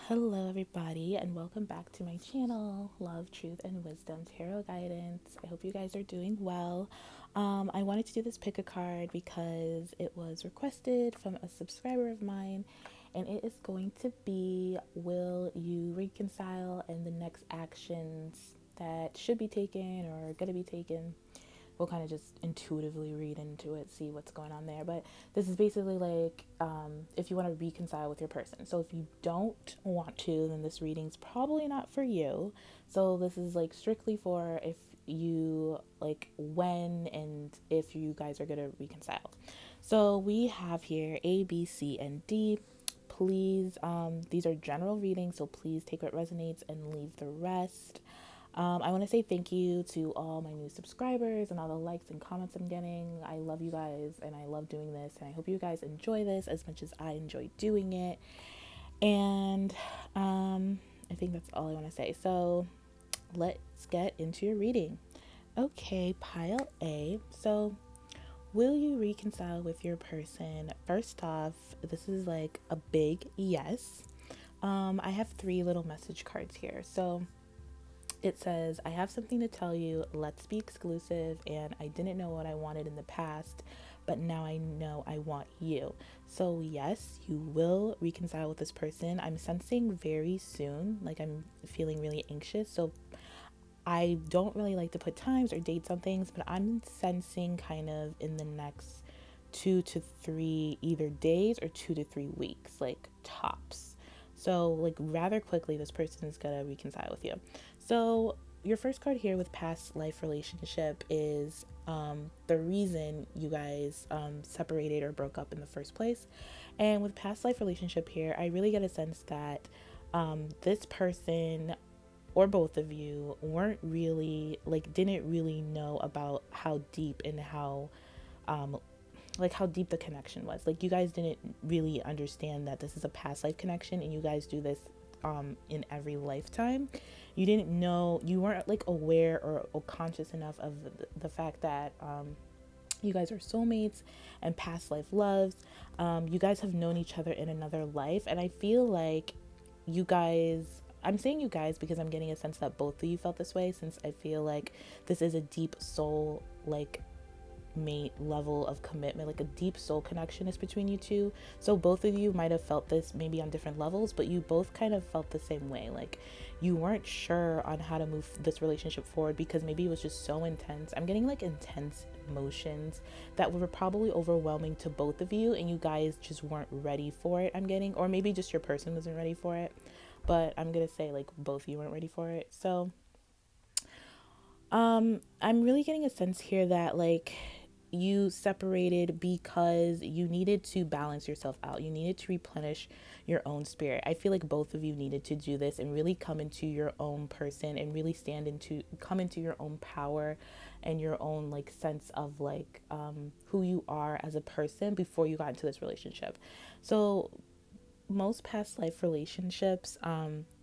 Hello, everybody, and welcome back to my channel, Love, Truth, and Wisdom Tarot Guidance. I hope you guys are doing well. I wanted to do this pick a card because it was requested from a subscriber of mine, and it is going to be will you reconcile and the next actions that should be taken or going to be taken. We'll kind of just intuitively read into it, see what's going on there. But this is basically like if you want to reconcile with your person. So if you don't want to, then this reading's probably not for you. So this is like strictly for if you like when and if you guys are going to reconcile. So we have here A, B, C, and D. Please, these are general readings, so please take what resonates and leave the rest. I want to say thank you to all my new subscribers and all the likes and comments I'm getting. I love you guys and I love doing this, and I hope you guys enjoy this as much as I enjoy doing it. And I think that's all I want to say. So let's get into your reading. Okay, pile A. So, will you reconcile with your person? First off, this is like a big yes. I have 3 little message cards here. So, it says, I have something to tell you. Let's be exclusive. And I didn't know what I wanted in the past, but now I know I want you. So, yes, you will reconcile with this person. I'm sensing very soon, like I'm feeling really anxious. So, I don't really like to put times or dates on things, but I'm sensing kind of in the next 2 to 3 either days or 2 to 3 weeks, like tops. So, like, rather quickly, this person is gonna reconcile with you. So, your first card here with past life relationship is the reason you guys separated or broke up in the first place. And with past life relationship here, I really get a sense that this person or both of you weren't really, like, didn't really know about how deep and um, how deep the connection was. Like, you guys didn't really understand that this is a past life connection and you guys do this in every lifetime. You didn't know, you weren't like aware or conscious enough of the fact that you guys are soulmates and past life loves. You guys have known each other in another life, and I feel like you guys, I'm saying you guys because I'm getting a sense that both of you felt this way, since I feel like this is a deep soul, like, mate level of commitment, like a deep soul connection is between you two. So both of you might have felt this maybe on different levels, but you both kind of felt the same way. Like, you weren't sure on how to move this relationship forward because maybe it was just so intense. I'm getting like intense emotions that were probably overwhelming to both of you, and you guys just weren't ready for it. I'm getting, or maybe just your person wasn't ready for it, but I'm gonna say like both of you weren't ready for it. So I'm really getting a sense here that, like, you separated because you needed to balance yourself out. You needed to replenish your own spirit. I feel like both of you needed to do this and really come into your own person and really come into your own power and your own, like, sense of, like, who you are as a person before you got into this relationship. So most past life relationships,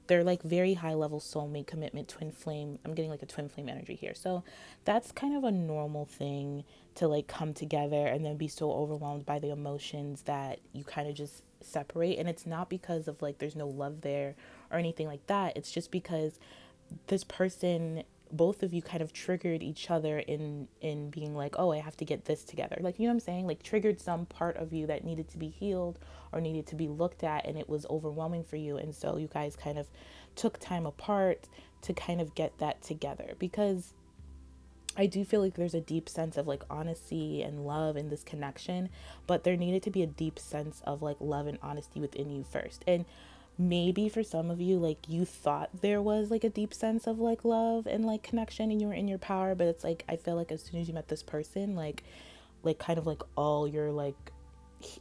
they're like very high level soulmate commitment, twin flame. I'm getting like a twin flame energy here. So that's kind of a normal thing to, like, come together and then be so overwhelmed by the emotions that you kind of just separate. And it's not because of, like, there's no love there or anything like that. It's just because this person, both of you kind of triggered each other in being like, oh, I have to get this together, like, you know what I'm saying, like, triggered some part of you that needed to be healed or needed to be looked at, and it was overwhelming for you. And so you guys kind of took time apart to kind of get that together, because I do feel like there's a deep sense of, like, honesty and love in this connection, but there needed to be a deep sense of, like, love and honesty within you first. And maybe for some of you, like, you thought there was like a deep sense of, like, love and, like, connection and you were in your power, but it's like I feel like as soon as you met this person, like kind of like all your, like,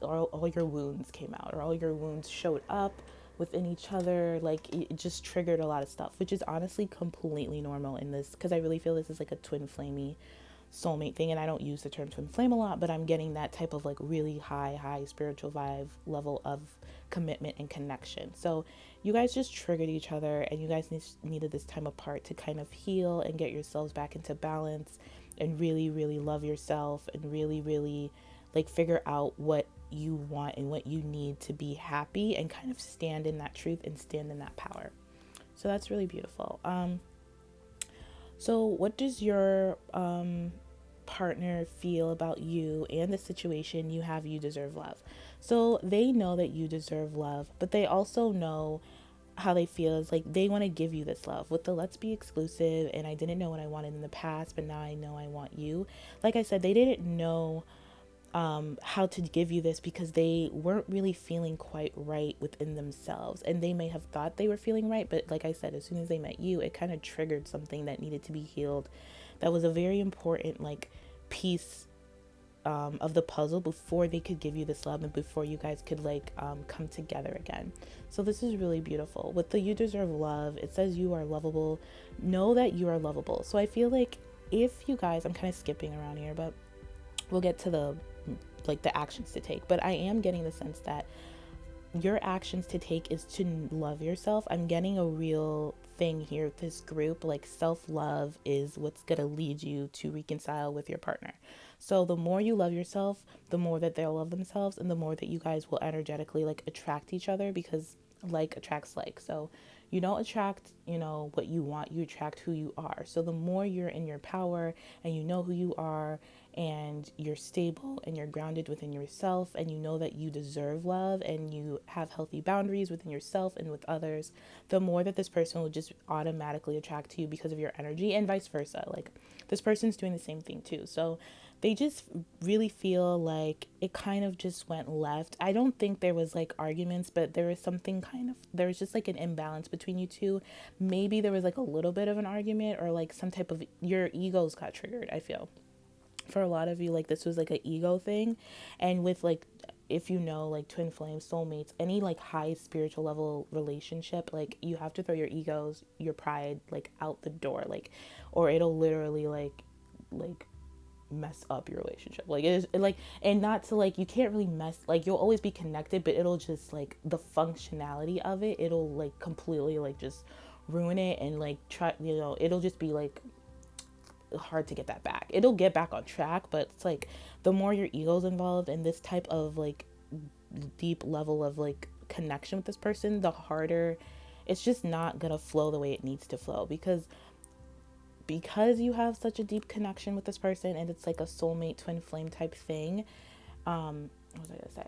all your wounds came out, or all your wounds showed up within each other. Like, it just triggered a lot of stuff, which is honestly completely normal in this, because I really feel this is like a twin flamey soulmate thing. And I don't use the term twin flame a lot, but I'm getting that type of, like, really high spiritual vibe level of commitment and connection. So you guys just triggered each other, and you guys needed this time apart to kind of heal and get yourselves back into balance and really love yourself and really like figure out what you want and what you need to be happy, and kind of stand in that truth and stand in that power. So that's really beautiful. So what does your partner feel about you and the situation you have? You deserve love. So they know that you deserve love, but they also know how they feel is like they want to give you this love with the let's be exclusive, and I didn't know what I wanted in the past, but now I know I want you. Like I said, they didn't know how to give you this because they weren't really feeling quite right within themselves, and they may have thought they were feeling right, but like I said, as soon as they met you, it kind of triggered something that needed to be healed. That was a very important like piece of the puzzle before they could give you this love and before you guys could like come together again. So this is really beautiful. With the you deserve love, it says you are lovable. Know that you are lovable. So I feel like if you guys, I'm kind of skipping around here, but we'll get to the like the actions to take. But I am getting the sense that your actions to take is to love yourself. I'm getting a real thing here with this group. Like self-love is what's going to lead you to reconcile with your partner. So the more you love yourself, the more that they'll love themselves, and the more that you guys will energetically like attract each other, because like attracts like. So you don't attract, what you want, you attract who you are. So the more you're in your power and you know who you are, and you're stable and you're grounded within yourself, and you know that you deserve love and you have healthy boundaries within yourself and with others, the more that this person will just automatically attract to you because of your energy, and vice versa. Like this person's doing the same thing too. So they just really feel like it kind of just went left. I don't think there was like arguments, but there was something there was just like an imbalance between you two. Maybe there was like a little bit of an argument, or like some type of, your egos got triggered, I feel. For a lot of you, like this was like an ego thing. And with like, if like twin flames, soulmates, any like high spiritual level relationship, like you have to throw your egos, your pride like out the door, like, or it'll literally like mess up your relationship. Like it is like, and not to like, you can't really mess, like you'll always be connected, but it'll just like the functionality of it, it'll like completely like just ruin it, and like try, it'll just be like hard to get that back. It'll get back on track, but it's like the more your ego's involved in this type of like deep level of like connection with this person, the harder it's just not gonna flow the way it needs to flow, because you have such a deep connection with this person, and it's like a soulmate twin flame type thing. What was I gonna say?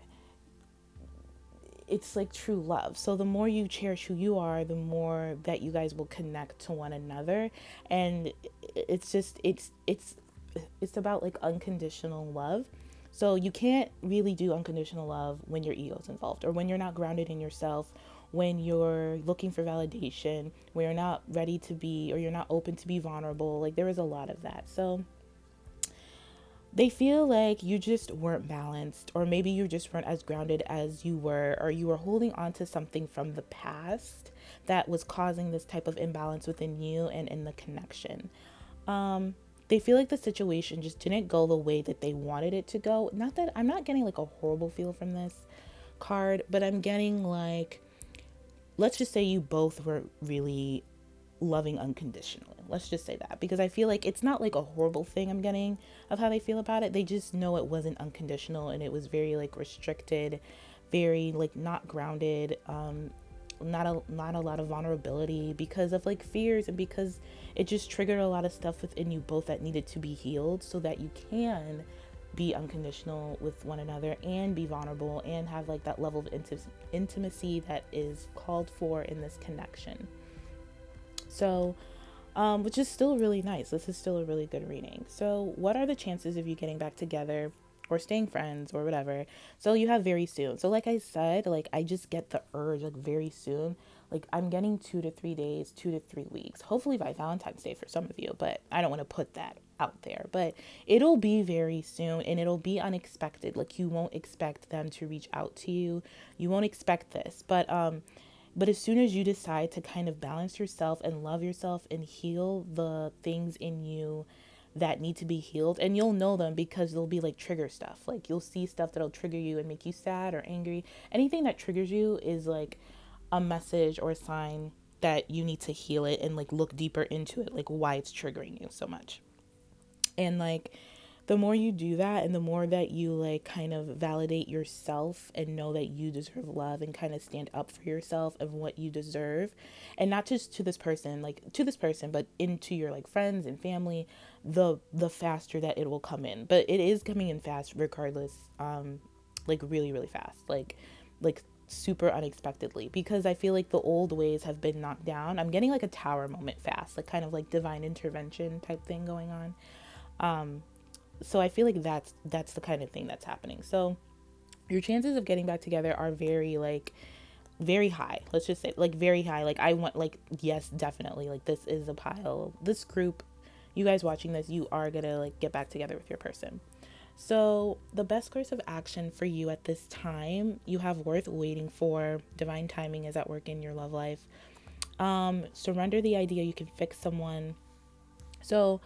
It's like true love. So the more you cherish who you are, the more that you guys will connect to one another. And it's just, it's about like unconditional love. So you can't really do unconditional love when your ego's involved, or when you're not grounded in yourself, when you're looking for validation, when you're not ready to be, or you're not open to be vulnerable. Like there is a lot of that. So they feel like you just weren't balanced, or maybe you just weren't as grounded as you were, or you were holding on to something from the past that was causing this type of imbalance within you and in the connection. They feel like the situation just didn't go the way that they wanted it to go. Not that I'm not getting like a horrible feel from this card, but I'm getting like, let's just say you both were really loving unconditionally. Let's just say that, because I feel like it's not like a horrible thing I'm getting of how they feel about it. They just know it wasn't unconditional, and it was very like restricted, very like not grounded, not a lot of vulnerability because of like fears, and because it just triggered a lot of stuff within you both that needed to be healed, so that you can be unconditional with one another and be vulnerable and have like that level of intimacy that is called for in this connection. So which is still really nice. This is still a really good reading. So what are the chances of you getting back together or staying friends or whatever? So you have very soon. So like I said, like I just get the urge like very soon. Like I'm getting 2 to 3 days, 2 to 3 weeks, hopefully by Valentine's Day for some of you, but I don't want to put that out there. But it'll be very soon, and it'll be unexpected. Like you won't expect them to reach out to you. You won't expect this. But as soon as you decide to kind of balance yourself and love yourself and heal the things in you that need to be healed, and you'll know them because they'll be like trigger stuff. Like you'll see stuff that'll trigger you and make you sad or angry. Anything that triggers you is like a message or a sign that you need to heal it and like look deeper into it, like why it's triggering you so much. And like the more you do that and the more that you like kind of validate yourself and know that you deserve love and kind of stand up for yourself and what you deserve, and not just to this person, like to this person, but into your like friends and family, the faster that it will come in. But it is coming in fast regardless, like really really fast, like super unexpectedly, because I feel like the old ways have been knocked down. I'm getting like a tower moment fast, like kind of like divine intervention type thing going on. So I feel like that's the kind of thing that's happening. So your chances of getting back together are very like very high. Let's just say like very high. Like I want like yes, definitely. Like this is a pile. This group, you guys watching this, you are gonna like get back together with your person. So the best course of action for you at this time, you have worth waiting for. Divine timing is at work in your love life. Surrender the idea you can fix someone. So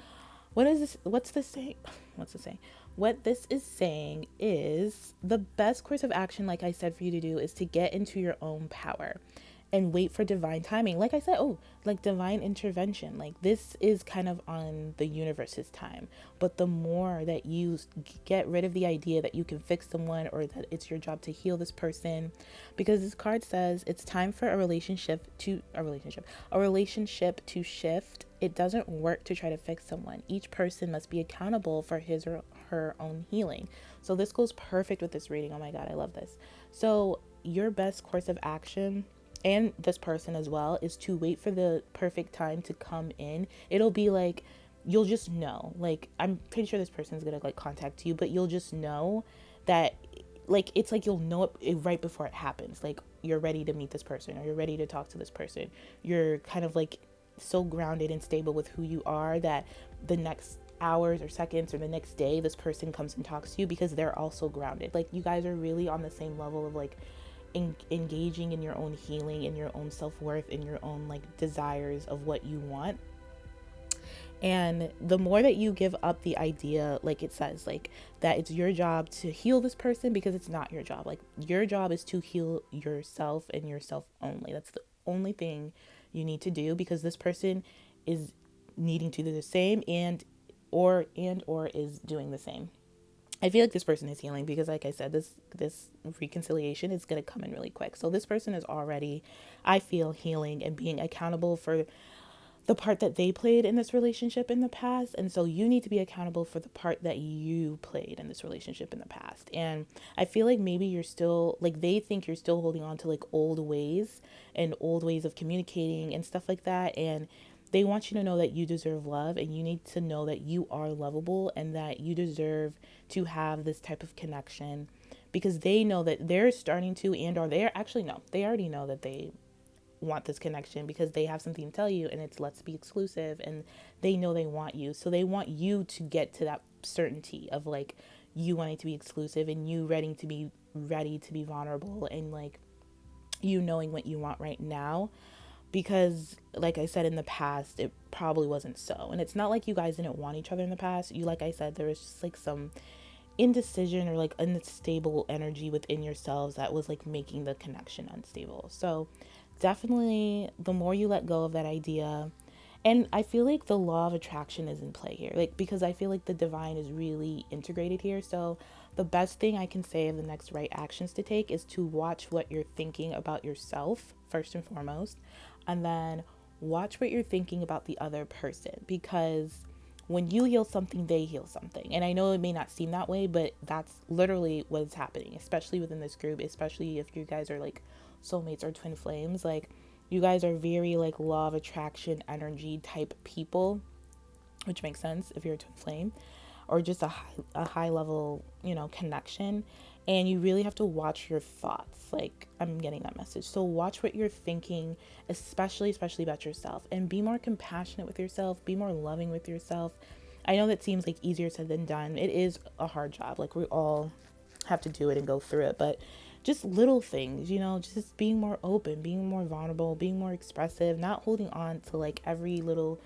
what is this? What's this saying? What's this saying? What this is saying is the best course of action, like I said, for you to do is to get into your own power and wait for divine timing. Like I said, like divine intervention. Like this is kind of on the universe's time. But the more that you get rid of the idea that you can fix someone or that it's your job to heal this person, because this card says it's time for a relationship to shift. It doesn't work to try to fix someone. Each person must be accountable for his or her own healing. So this goes perfect with this reading. Oh my God, I love this. So your best course of action, and this person as well, is to wait for the perfect time to come in. It'll be like, you'll just know, like, I'm pretty sure this person's gonna like contact you, but you'll just know that, like, it's like you'll know it right before it happens. Like you're ready to meet this person or you're ready to talk to this person. You're kind of like so grounded and stable with who you are that the next hours or seconds or the next day this person comes and talks to you, because they're also grounded. Like you guys are really on the same level of like engaging in your own healing, in your own self-worth, in your own like desires of what you want. And the more that you give up the idea, like it says, like that it's your job to heal this person, because it's not your job. Like your job is to heal yourself and yourself only. That's the only thing you need to do, because this person is needing to do the same or is doing the same. I feel like this person is healing because, like I said, this reconciliation is going to come in really quick. So this person is already, I feel, healing and being accountable for the part that they played in this relationship in the past. And so you need to be accountable for the part that you played in this relationship in the past. And I feel like maybe you're still, like, they think you're still holding on to like old ways and old ways of communicating and stuff like that. And they want you to know that you deserve love, and you need to know that you are lovable and that you deserve to have this type of connection, because they know that they're starting to, and or they're actually, no, they already know that they want this connection, because they have something to tell you and it's let's be exclusive, and they know they want you. So they want you to get to that certainty of like you wanting to be exclusive and you ready to be vulnerable, and like you knowing what you want right now. Because like I said, in the past it probably wasn't so, and it's not like you guys didn't want each other in the past. You, like I said, there was just like some indecision or like unstable energy within yourselves that was like making the connection unstable. So definitely the more you let go of that idea, and I feel like the law of attraction is in play here, like because I feel like the divine is really integrated here. So the best thing I can say of the next right actions to take is to watch what you're thinking about yourself first and foremost, and then watch what you're thinking about the other person, because when you heal something, they heal something. And I know it may not seem that way, but that's literally what's happening, especially within this group, especially if you guys are like soulmates or twin flames. Like you guys are very like law of attraction energy type people, which makes sense if you're a twin flame, or just a high level, connection. And you really have to watch your thoughts. Like I'm getting that message. So watch what you're thinking, especially about yourself, and be more compassionate with yourself, be more loving with yourself. I know that seems like easier said than done. It is a hard job. Like we all have to do it and go through it, but just little things, just being more open, being more vulnerable, being more expressive, not holding on to like every little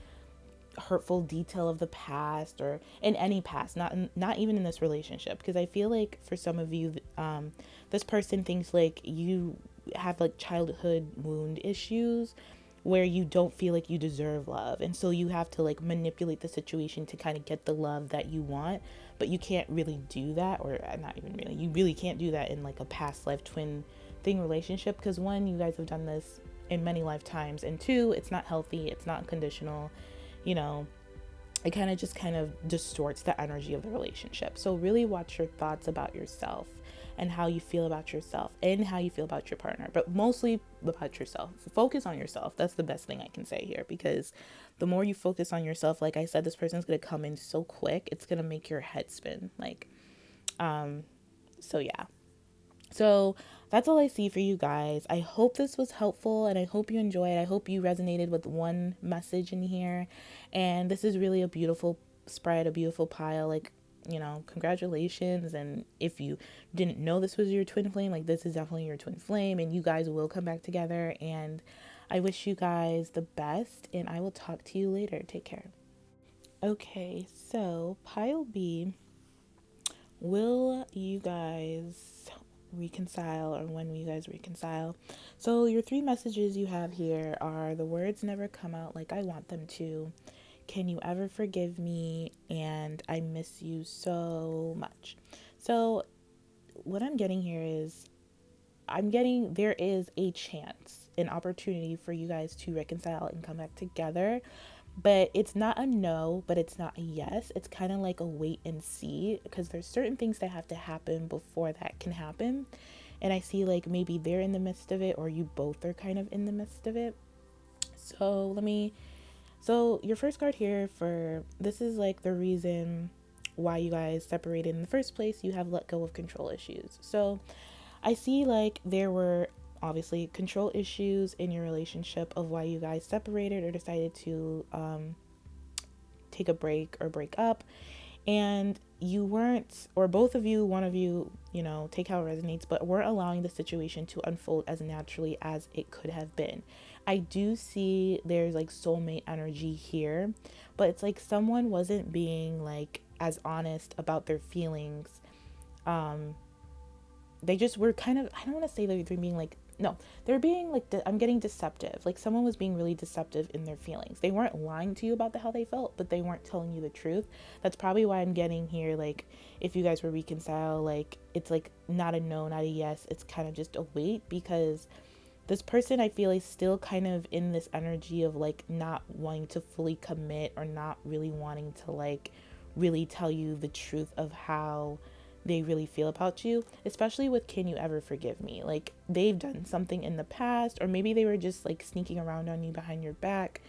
hurtful detail of the past, or in any past, not even in this relationship, because I feel like for some of you, this person thinks like you have like childhood wound issues, where you don't feel like you deserve love. And so you have to like manipulate the situation to kind of get the love that you want. But you can't really do that, or not even really, you really can't do that in like a past life twin thing relationship, because one, you guys have done this in many lifetimes, and two, it's not healthy, it's not conditional, you know, it kind of distorts the energy of the relationship. So really watch your thoughts about yourself and how you feel about yourself and how you feel about your partner, but mostly about yourself. Focus on yourself. That's the best thing I can say here, because the more you focus on yourself, like I said, this person's going to come in so quick, it's going to make your head spin. Like, so yeah. So that's all I see for you guys. I hope this was helpful and I hope you enjoyed. I hope you resonated with one message in here. And this is really a beautiful spread, a beautiful pile. Like, you know, congratulations. And if you didn't know this was your twin flame, like this is definitely your twin flame, and you guys will come back together. And I wish you guys the best, and I will talk to you later. Take care. Okay, so pile B, will you guys reconcile, or when will you guys reconcile? So your three messages you have here are: the words never come out like I want them to, can you ever forgive me, and I miss you so much. So what I'm getting here is, there is a chance, an opportunity for you guys to reconcile and come back together. But it's not a no, but it's not a yes. It's kind of like a wait and see, because there's certain things that have to happen before that can happen. And I see like maybe they're in the midst of it, or you both are kind of in the midst of it. So your first card here, for this is like the reason why you guys separated in the first place. You have let go of control issues. So I see like there were obviously control issues in your relationship of why you guys separated or decided to take a break or break up. And you weren't, or both of you, one of you, you know, take how it resonates, but weren't allowing the situation to unfold as naturally as it could have been. I do see there's like soulmate energy here, but it's like someone wasn't being like as honest about their feelings. They just were kind of, I don't want to say that they're being like, no, they're being like, I'm getting deceptive. Like someone was being really deceptive in their feelings. They weren't lying to you about how they felt, but they weren't telling you the truth. That's probably why I'm getting here, like, if you guys were reconcile, like, it's like not a no, not a yes. It's kind of just a wait, because this person, I feel, is still kind of in this energy of like not wanting to fully commit, or not really wanting to like really tell you the truth of how they really feel about you, especially with can you ever forgive me. Like they've done something in the past, or maybe they were just like sneaking around on you behind your back,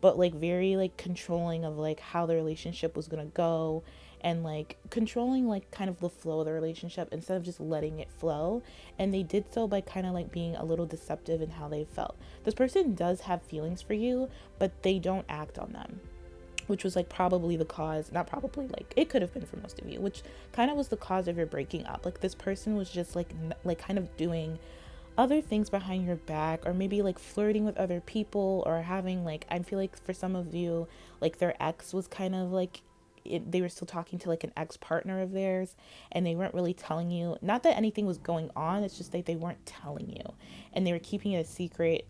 but like very like controlling of like how the relationship was gonna go, and like controlling like kind of the flow of the relationship instead of just letting it flow. And they did so by kind of like being a little deceptive in how they felt. This person does have feelings for you, but they don't act on them, which was like probably the cause, not probably, like it could have been for most of you, which kind of was the cause of your breaking up. Like this person was just like kind of doing other things behind your back, or maybe like flirting with other people, or having like, I feel like for some of you, like their ex was kind of like, they were still talking to like an ex-partner of theirs, and they weren't really telling you, not that anything was going on, it's just that they weren't telling you, and they were keeping it a secret.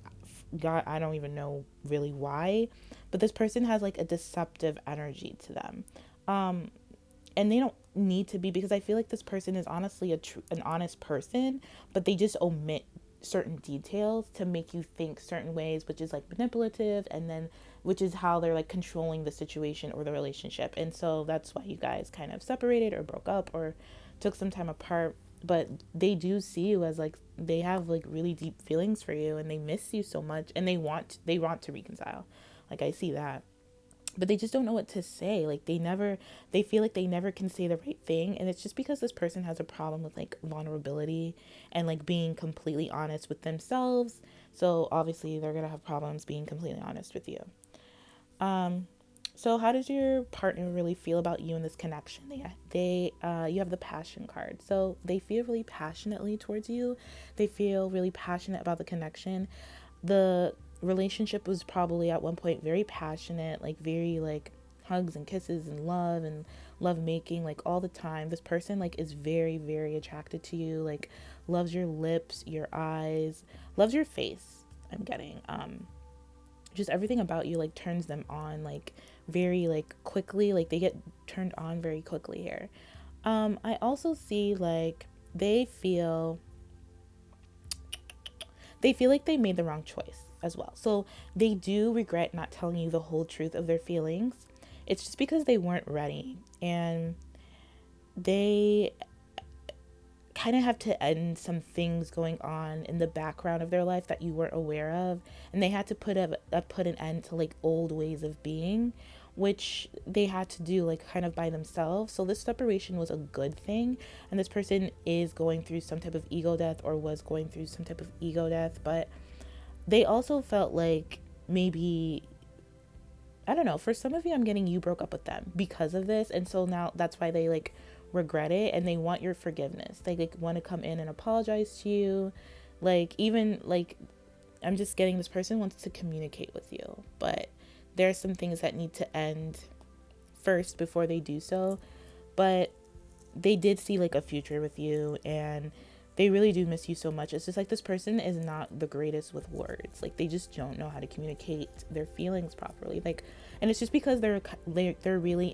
God, I don't even know really why, but this person has like a deceptive energy to them. And they don't need to be, because I feel like this person is honestly an honest person, but they just omit certain details to make you think certain ways, which is like manipulative, and then which is how they're like controlling the situation or the relationship. And so that's why you guys kind of separated or broke up or took some time apart. But they do see you as like, they have like really deep feelings for you, and they miss you so much, and they want to reconcile. Like I see that, but they just don't know what to say. Like they feel like they never can say the right thing, and it's just because this person has a problem with like vulnerability and like being completely honest with themselves. So obviously they're gonna have problems being completely honest with you. So how does your partner really feel about you in this connection? You have the passion card. So they feel really passionately towards you. They feel really passionate about the connection. The relationship was probably at one point very passionate, like very like hugs and kisses and love making like all the time. This person like is very, very attracted to you, like loves your lips, your eyes, loves your face, I'm getting. just everything about you like turns them on like very like quickly. Like they get turned on very quickly here. I also see like they feel they feel like they made the wrong choice as well. So they do regret not telling you the whole truth of their feelings. It's just because they weren't ready, and they kind of have to end some things going on in the background of their life that you weren't aware of, and they had to put an end to like old ways of being, which they had to do like kind of by themselves. So this separation was a good thing, and this person is going through some type of ego death, or was going through some type of ego death, but they also felt like maybe, I don't know, for some of you, I'm getting you broke up with them because of this. And so now that's why they like regret it, and they want your forgiveness. They like want to come in and apologize to you. Like, even like, I'm just getting this person wants to communicate with you, but there's some things that need to end first before they do so. But they did see like a future with you, and they really do miss you so much. It's just like this person is not the greatest with words. Like they just don't know how to communicate their feelings properly. Like, and it's just because they're really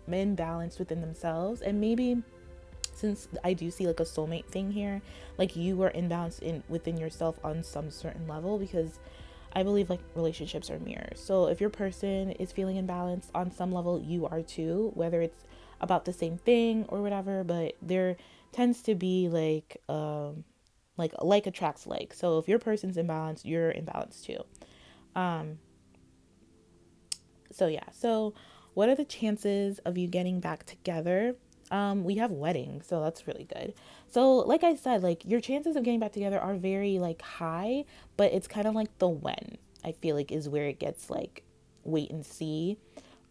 imbalanced within themselves. And maybe since I do see like a soulmate thing here, like you were imbalanced within yourself on some certain level, because I believe like relationships are mirrors. So if your person is feeling imbalanced on some level, you are too, whether it's about the same thing or whatever. But there tends to be like attracts like. So if your person's imbalanced, you're imbalanced too. Um so yeah. So what are the chances of you getting back together? We have wedding, so that's really good. So like I said, like your chances of getting back together are very like high, but it's kind of like the when, I feel like, is where it gets like wait and see.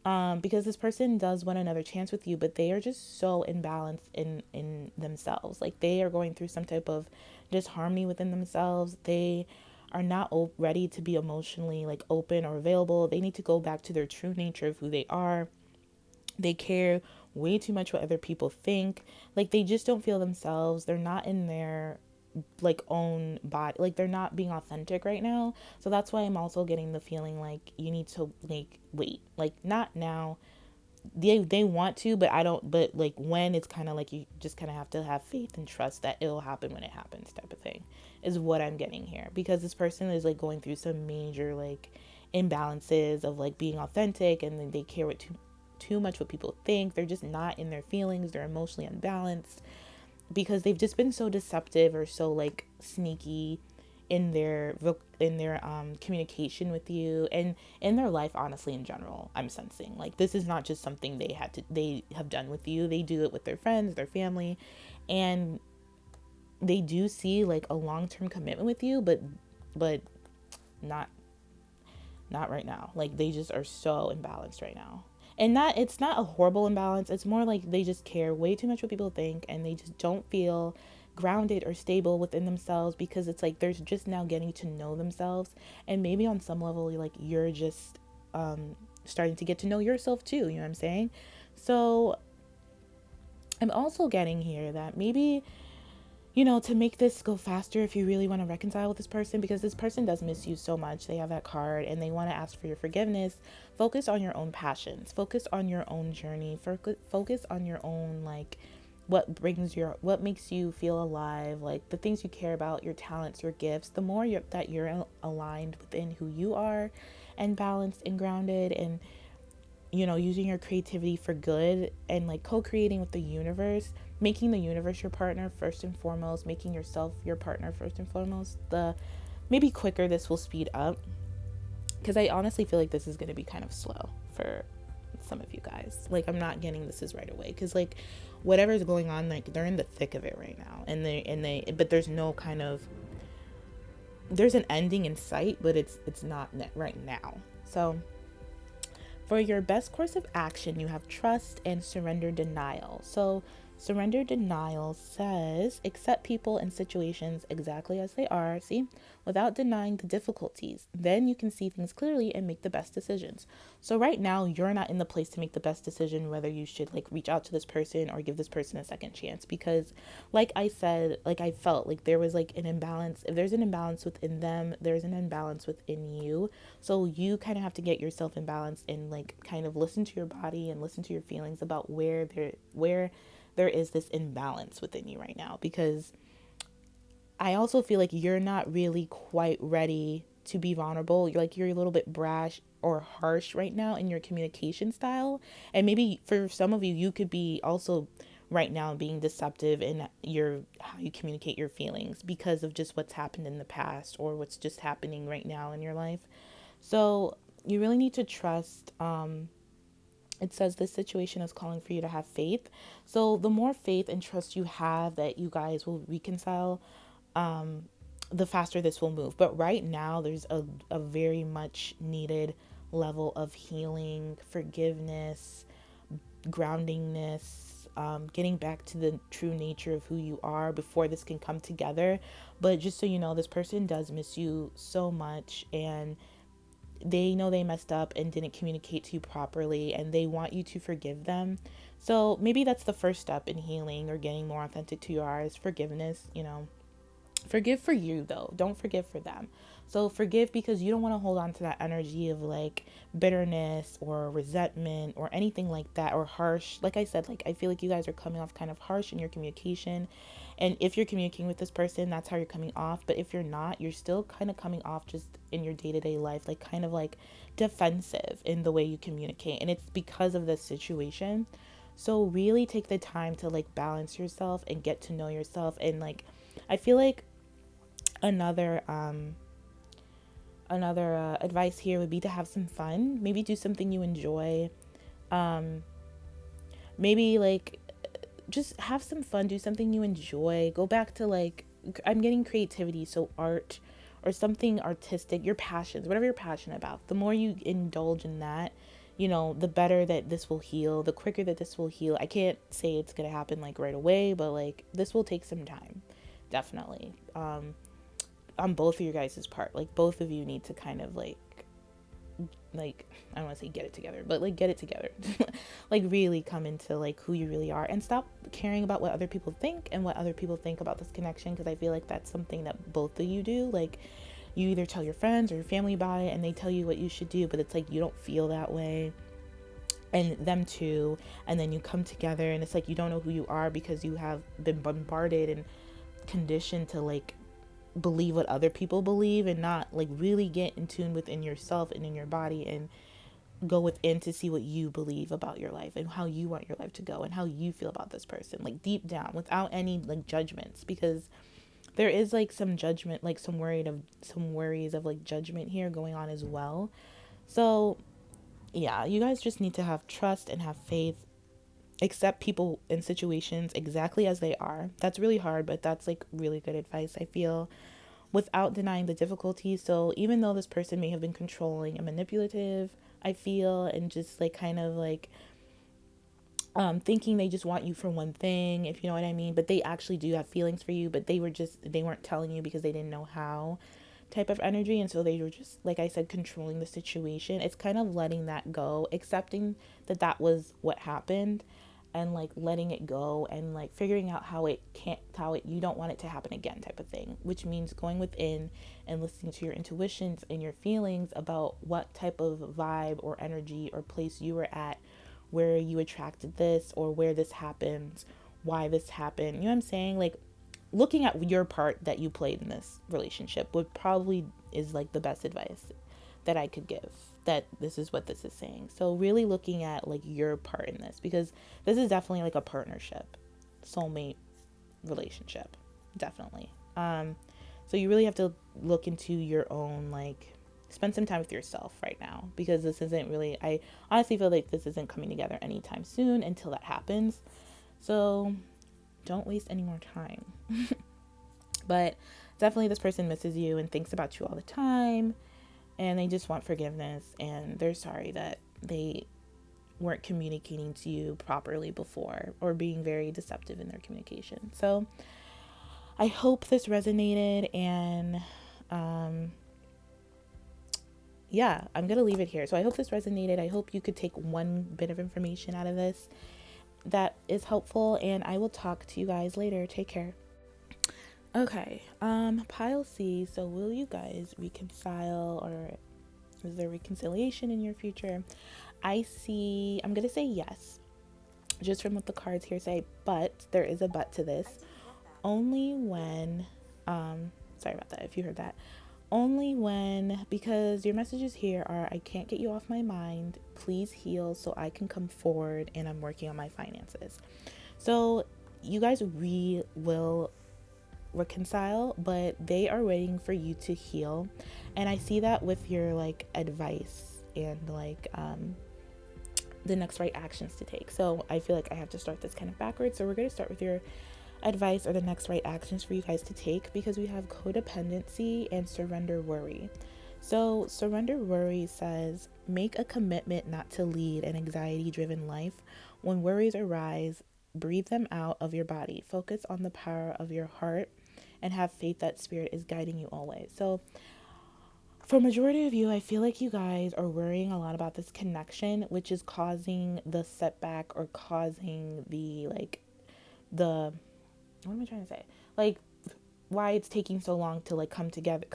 Because this person does want another chance with you, but they are just so imbalanced in themselves. Like they are going through some type of disharmony within themselves. They are not ready to be emotionally like open or available. They need to go back to their true nature of who they are. They care way too much what other people think. Like they just don't feel themselves. They're not in their like own body. Like they're not being authentic right now. So that's why I'm also getting the feeling like you need to like wait. Like not now. They want to, but I don't. But like when, it's kind of like you just kind of have to have faith and trust that it'll happen when it happens, type of thing, is what I'm getting here. Because this person is like going through some major like imbalances of like being authentic, and then they care what too much what people think. They're just not in their feelings. They're emotionally unbalanced because they've just been so deceptive or so like sneaky in their communication with you, and in their life, honestly, in general. I'm sensing like this is not just something they have done with you. They do it with their friends, their family, and they do see like a long-term commitment with you, but not right now. Like they just are so imbalanced right now. And that it's not a horrible imbalance. It's more like they just care way too much what people think, and they just don't feel grounded or stable within themselves, because it's like they're just now getting to know themselves. And maybe on some level, like you're just starting to get to know yourself too. You know what I'm saying? So I'm also getting here that maybe, you know, to make this go faster, if you really want to reconcile with this person, because this person does miss you so much, they have that card, and they want to ask for your forgiveness. Focus on your own passions, focus on your own journey, focus on your own, like what makes you feel alive, like the things you care about, your talents, your gifts. The more that you're aligned within who you are, and balanced and grounded, and you know, using your creativity for good, and like co-creating with the universe, making the universe your partner first and foremost, making yourself your partner first and foremost, the maybe quicker this will speed up. Because I honestly feel like this is going to be kind of slow for some of you guys. Like I'm not getting this is right away, because like whatever's going on, like they're in the thick of it right now, but there's no kind of, there's an ending in sight, but it's not right now. So for your best course of action, you have trust and surrender denial. So Surrender denial says accept people and situations exactly as they are, see, without denying the difficulties. Then you can see things clearly and make the best decisions. So right now, you're not in the place to make the best decision whether you should like reach out to this person or give this person a second chance, because like I said, like I felt like there was like an imbalance. If there's an imbalance within them, there's an imbalance within you. So you kind of have to get yourself in balance and like kind of listen to your body and listen to your feelings about where there is this imbalance within you right now, because I also feel like you're not really quite ready to be vulnerable. You're a little bit brash or harsh right now in your communication style. And maybe for some of you, you could be also right now being deceptive in your how you communicate your feelings because of just what's happened in the past or what's just happening right now in your life. So you really need to trust. It says this situation is calling for you to have faith. So the more faith and trust you have that you guys will reconcile, the faster this will move. But right now, there's a very much needed level of healing, forgiveness, groundingness, getting back to the true nature of who you are before this can come together. But just so you know, this person does miss you so much, and they know they messed up and didn't communicate to you properly, and they want you to forgive them. So maybe that's the first step in healing or getting more authentic to your heart is forgiveness. Forgive for you though. Don't forgive for them. So forgive because you don't want to hold on to that energy of like bitterness or resentment or anything like that, or harsh. Like I said, like I feel like you guys are coming off kind of harsh in your communication. And if you're communicating with this person, that's how you're coming off. But if you're not, you're still kind of coming off just in your day-to-day life, like kind of like defensive in the way you communicate. And it's because of this situation. So really take the time to like balance yourself and get to know yourself. And like I feel like another advice here would be to have some fun. Maybe do something you enjoy. Maybe like just have some fun, do something you enjoy. Go back to like, I'm getting creativity, so art or something artistic, your passions, whatever you're passionate about. The more you indulge in that, the better that this will heal, the quicker that this will heal. I can't say it's going to happen like right away, but like this will take some time. Definitely. On both of your guys' part, like both of you need to kind of like I don't want to say get it together, but like get it together. Like really come into like who you really are and stop caring about what other people think and what other people think about this connection, because I feel like that's something that both of you do. Like you either tell your friends or your family about it and they tell you what you should do, but it's like you don't feel that way and them too, and then you come together and it's like you don't know who you are because you have been bombarded and conditioned to like believe what other people believe and not like really get in tune within yourself and in your body and go within to see what you believe about your life and how you want your life to go and how you feel about this person, like deep down without any like judgments, because there is like some judgment, like some worries of like judgment here going on as well. So yeah, you guys just need to have trust and have faith. Accept people and situations exactly as they are. That's really hard, but that's like really good advice, I feel, without denying the difficulties. So even though this person may have been controlling and manipulative, I feel, and just like kind of like thinking they just want you for one thing, if you know what I mean, but they actually do have feelings for you, but they weren't telling you because they didn't know how, type of energy. And so they were just, like I said, controlling the situation. It's kind of letting that go, accepting that was what happened, and like letting it go and like figuring out you don't want it to happen again, type of thing, which means going within and listening to your intuitions and your feelings about what type of vibe or energy or place you were at, where you attracted this or where this happens, why this happened. You know what I'm saying? Like looking at your part that you played in this relationship would probably is like the best advice that I could give, that this is what this is saying. So really looking at like your part in this, because this is definitely like a partnership, soulmate relationship, definitely. So you really have to look into your own, like spend some time with yourself right now, because this isn't really, I honestly feel like this isn't coming together anytime soon until that happens. So don't waste any more time. But definitely this person misses you and thinks about you all the time, and they just want forgiveness, and they're sorry that they weren't communicating to you properly before, or being very deceptive in their communication. So I hope this resonated, and yeah, I'm going to leave it here. So I hope this resonated. I hope you could take one bit of information out of this that is helpful, and I will talk to you guys later. Take care. Okay, pile C. So will you guys reconcile, or is there reconciliation in your future? I'm going to say yes, just from what the cards here say, but there is a but to this. Only when, sorry about that if you heard that. Only when, because your messages here are, I can't get you off my mind. Please heal so I can come forward, and I'm working on my finances. So you guys will reconcile, but they are waiting for you to heal. And I see that with your like advice and like the next right actions to take. So I feel like I have to start this kind of backwards. So we're going to start with your advice or the next right actions for you guys to take, because we have codependency and surrender worry. So surrender worry says, make a commitment not to lead an anxiety driven life. When worries arise, breathe them out of your body. Focus on the power of your heart and have faith that spirit is guiding you always. So for majority of you, I feel like you guys are worrying a lot about this connection, which is causing the setback, or causing the what am I trying to say? Like, why it's taking so long to like come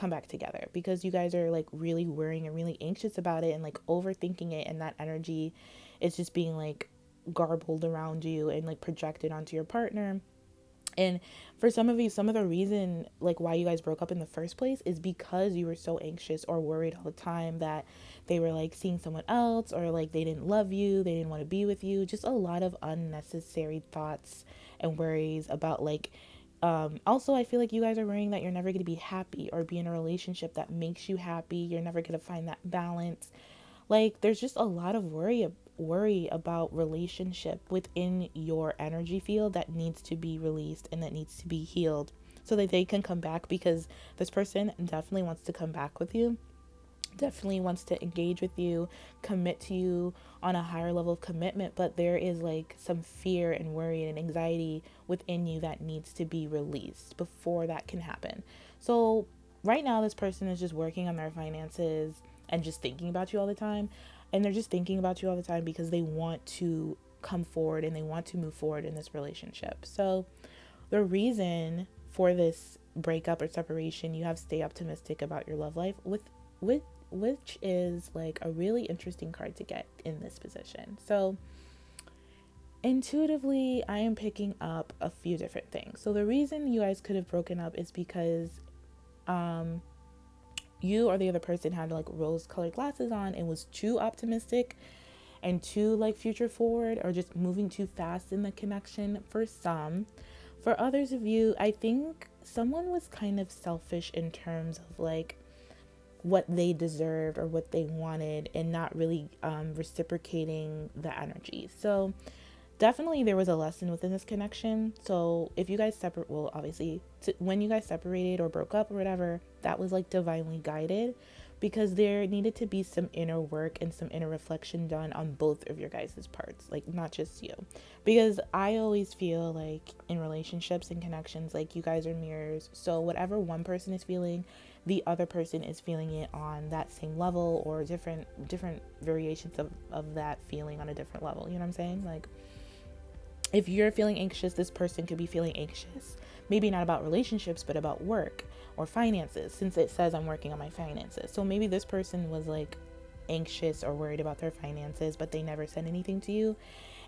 back together, because you guys are like really worrying and really anxious about it, and like overthinking it, and that energy is just being like garbled around you and like projected onto your partner. And for some of you, some of the reason like why you guys broke up in the first place is because you were so anxious or worried all the time that they were like seeing someone else, or like they didn't love you, they didn't want to be with you. Just a lot of unnecessary thoughts and worries about like also I feel like you guys are worrying that you're never going to be happy or be in a relationship that makes you happy. You're never going to find that balance. Like there's just a lot of worry about relationship within your energy field that needs to be released and that needs to be healed so that they can come back, because this person definitely wants to come back with you, definitely wants to engage with you, commit to you on a higher level of commitment, but there is like some fear and worry and anxiety within you that needs to be released before that can happen. So right now this person is just working on their finances and just thinking about you all the time. And they're just thinking about you all the time because they want to come forward and they want to move forward in this relationship. So the reason for this breakup or separation, you have stay optimistic about your love life, with which is like a really interesting card to get in this position. So intuitively, I am picking up a few different things. So the reason you guys could have broken up is because you or the other person had like rose colored glasses on and was too optimistic and too like future forward, or just moving too fast in the connection for some. For others of you, I think someone was kind of selfish in terms of like what they deserved or what they wanted, and not really reciprocating the energy. So definitely there was a lesson within this connection. So if you guys well, obviously when you guys separated or broke up or whatever, that was like divinely guided, because there needed to be some inner work and some inner reflection done on both of your guys' parts, like not just you. Because I always feel like in relationships and connections, like you guys are mirrors. So whatever one person is feeling, the other person is feeling it on that same level, or different variations of that feeling on a different level. You know what I'm saying? Like if you're feeling anxious, this person could be feeling anxious. Maybe not about relationships, but about work or finances, since it says I'm working on my finances. So maybe this person was like anxious or worried about their finances, but they never said anything to you.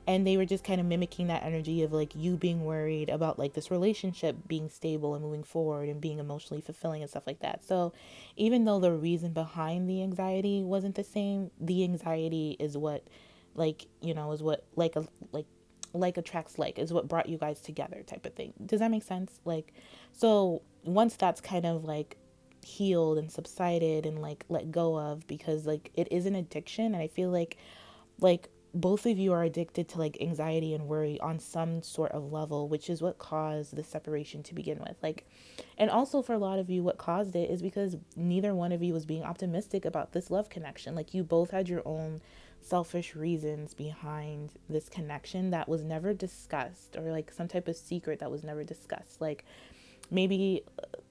And they were just kind of mimicking that energy of like you being worried about like this relationship being stable and moving forward and being emotionally fulfilling and stuff like that. So even though the reason behind the anxiety wasn't the same, the anxiety is what is what like attracts like, is what brought you guys together, type of thing. Does that make sense? Like, so once that's kind of like healed and subsided and like let go of, because like it is an addiction, and I feel like both of you are addicted to like anxiety and worry on some sort of level, which is what caused the separation to begin with. Like, and also for a lot of you, what caused it is because neither one of you was being optimistic about this love connection. Like, you both had your own selfish reasons behind this connection that was never discussed, or like some type of secret that was never discussed. Like, maybe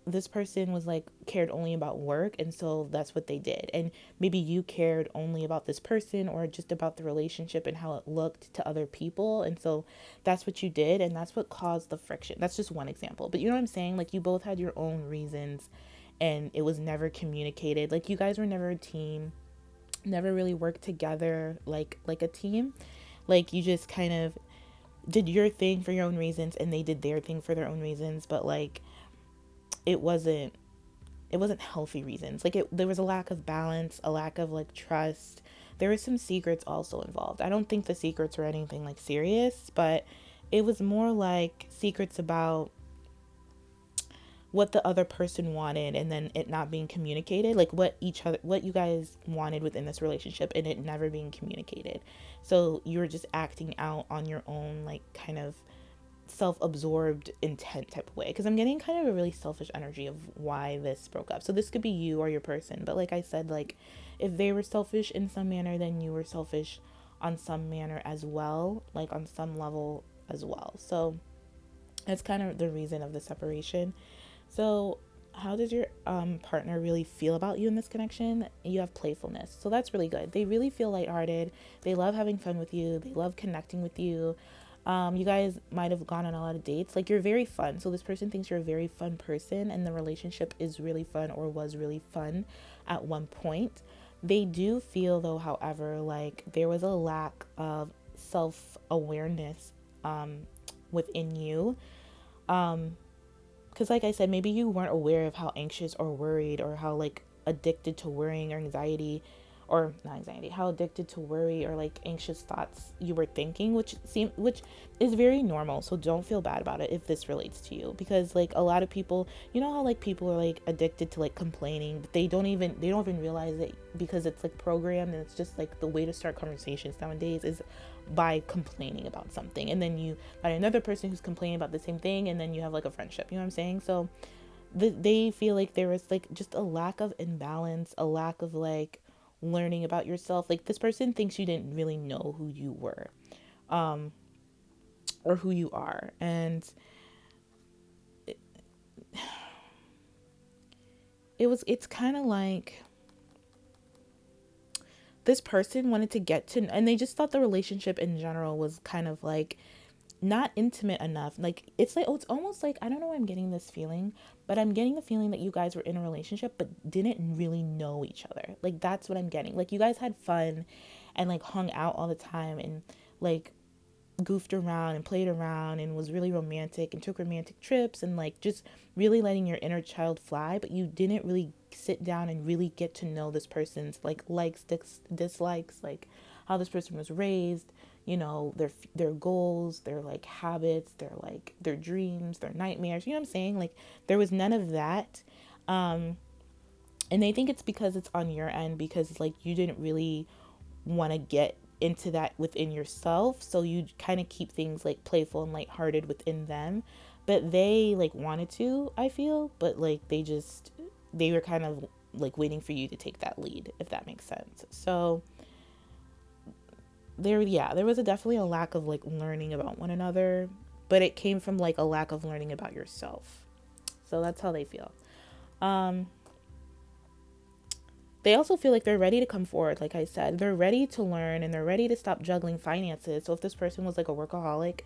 this person was like cared only about work, and so that's what they did, and maybe you cared only about this person or just about the relationship and how it looked to other people, and so that's what you did, and that's what caused the friction. That's just one example, but you know what I'm saying? Like, you both had your own reasons, and it was never communicated. Like, you guys were never a team, never really worked together like a team. Like, you just kind of did your thing for your own reasons, and they did their thing for their own reasons, but like it wasn't it wasn't healthy reasons. Like, there was a lack of balance, a lack of like trust. There was some secrets also involved. I don't think the secrets were anything like serious, but it was more like secrets about what the other person wanted, and then it not being communicated, like what you guys wanted within this relationship, and it never being communicated. So you were just acting out on your own, like, kind of self-absorbed intent type of way, because I'm getting kind of a really selfish energy of why this broke up. So this could be you or your person, but like I said, like, if they were selfish in some manner, then you were selfish on some manner as well, like on some level as well. So that's kind of the reason of the separation. So how does your partner really feel about you in this connection? You have playfulness, so that's really good. They really feel lighthearted. They love having fun with you. They love connecting with you. You guys might have gone on a lot of dates. Like, you're very fun. So this person thinks you're a very fun person, and the relationship is really fun, or was really fun at one point. They do feel, though, however, like there was a lack of self-awareness within you. Because like I said, maybe you weren't aware of how anxious or worried, or how like addicted to worrying or anxiety, or not anxiety, how addicted to worry or like anxious thoughts you were thinking, which is very normal. So don't feel bad about it if this relates to you, because like a lot of people, you know how like people are like addicted to like complaining, but they don't even realize it, because it's like programmed, and it's just like the way to start conversations nowadays is by complaining about something, and then you find another person who's complaining about the same thing, and then you have like a friendship. You know what I'm saying? So they feel like there was like just a lack of imbalance, a lack of like learning about yourself. Like, this person thinks you didn't really know who you were, or who you are, and it's kind of like this person wanted to get to, and they just thought the relationship in general was kind of like not intimate enough. Like, it's like, oh, it's almost like, I don't know why I'm getting this feeling, but I'm getting the feeling that you guys were in a relationship but didn't really know each other. Like, that's what I'm getting. Like, you guys had fun and like hung out all the time, and like goofed around and played around, and was really romantic, and took romantic trips, and like just really letting your inner child fly, but you didn't really sit down and really get to know this person's like likes, dislikes, like how this person was raised, you know, their goals, their like habits, their like their dreams, their nightmares. You know what I'm saying? Like, there was none of that. And they think it's because it's on your end, because like you didn't really want to get into that within yourself, so you kind of keep things like playful and lighthearted within them. But they like wanted to, I feel, but like they were kind of like waiting for you to take that lead, if that makes sense. So there was definitely a lack of like learning about one another, but it came from like a lack of learning about yourself. So that's how they feel. um they also feel like they're ready to come forward. Like I said, they're ready to learn, and they're ready to stop juggling finances. So if this person was like a workaholic,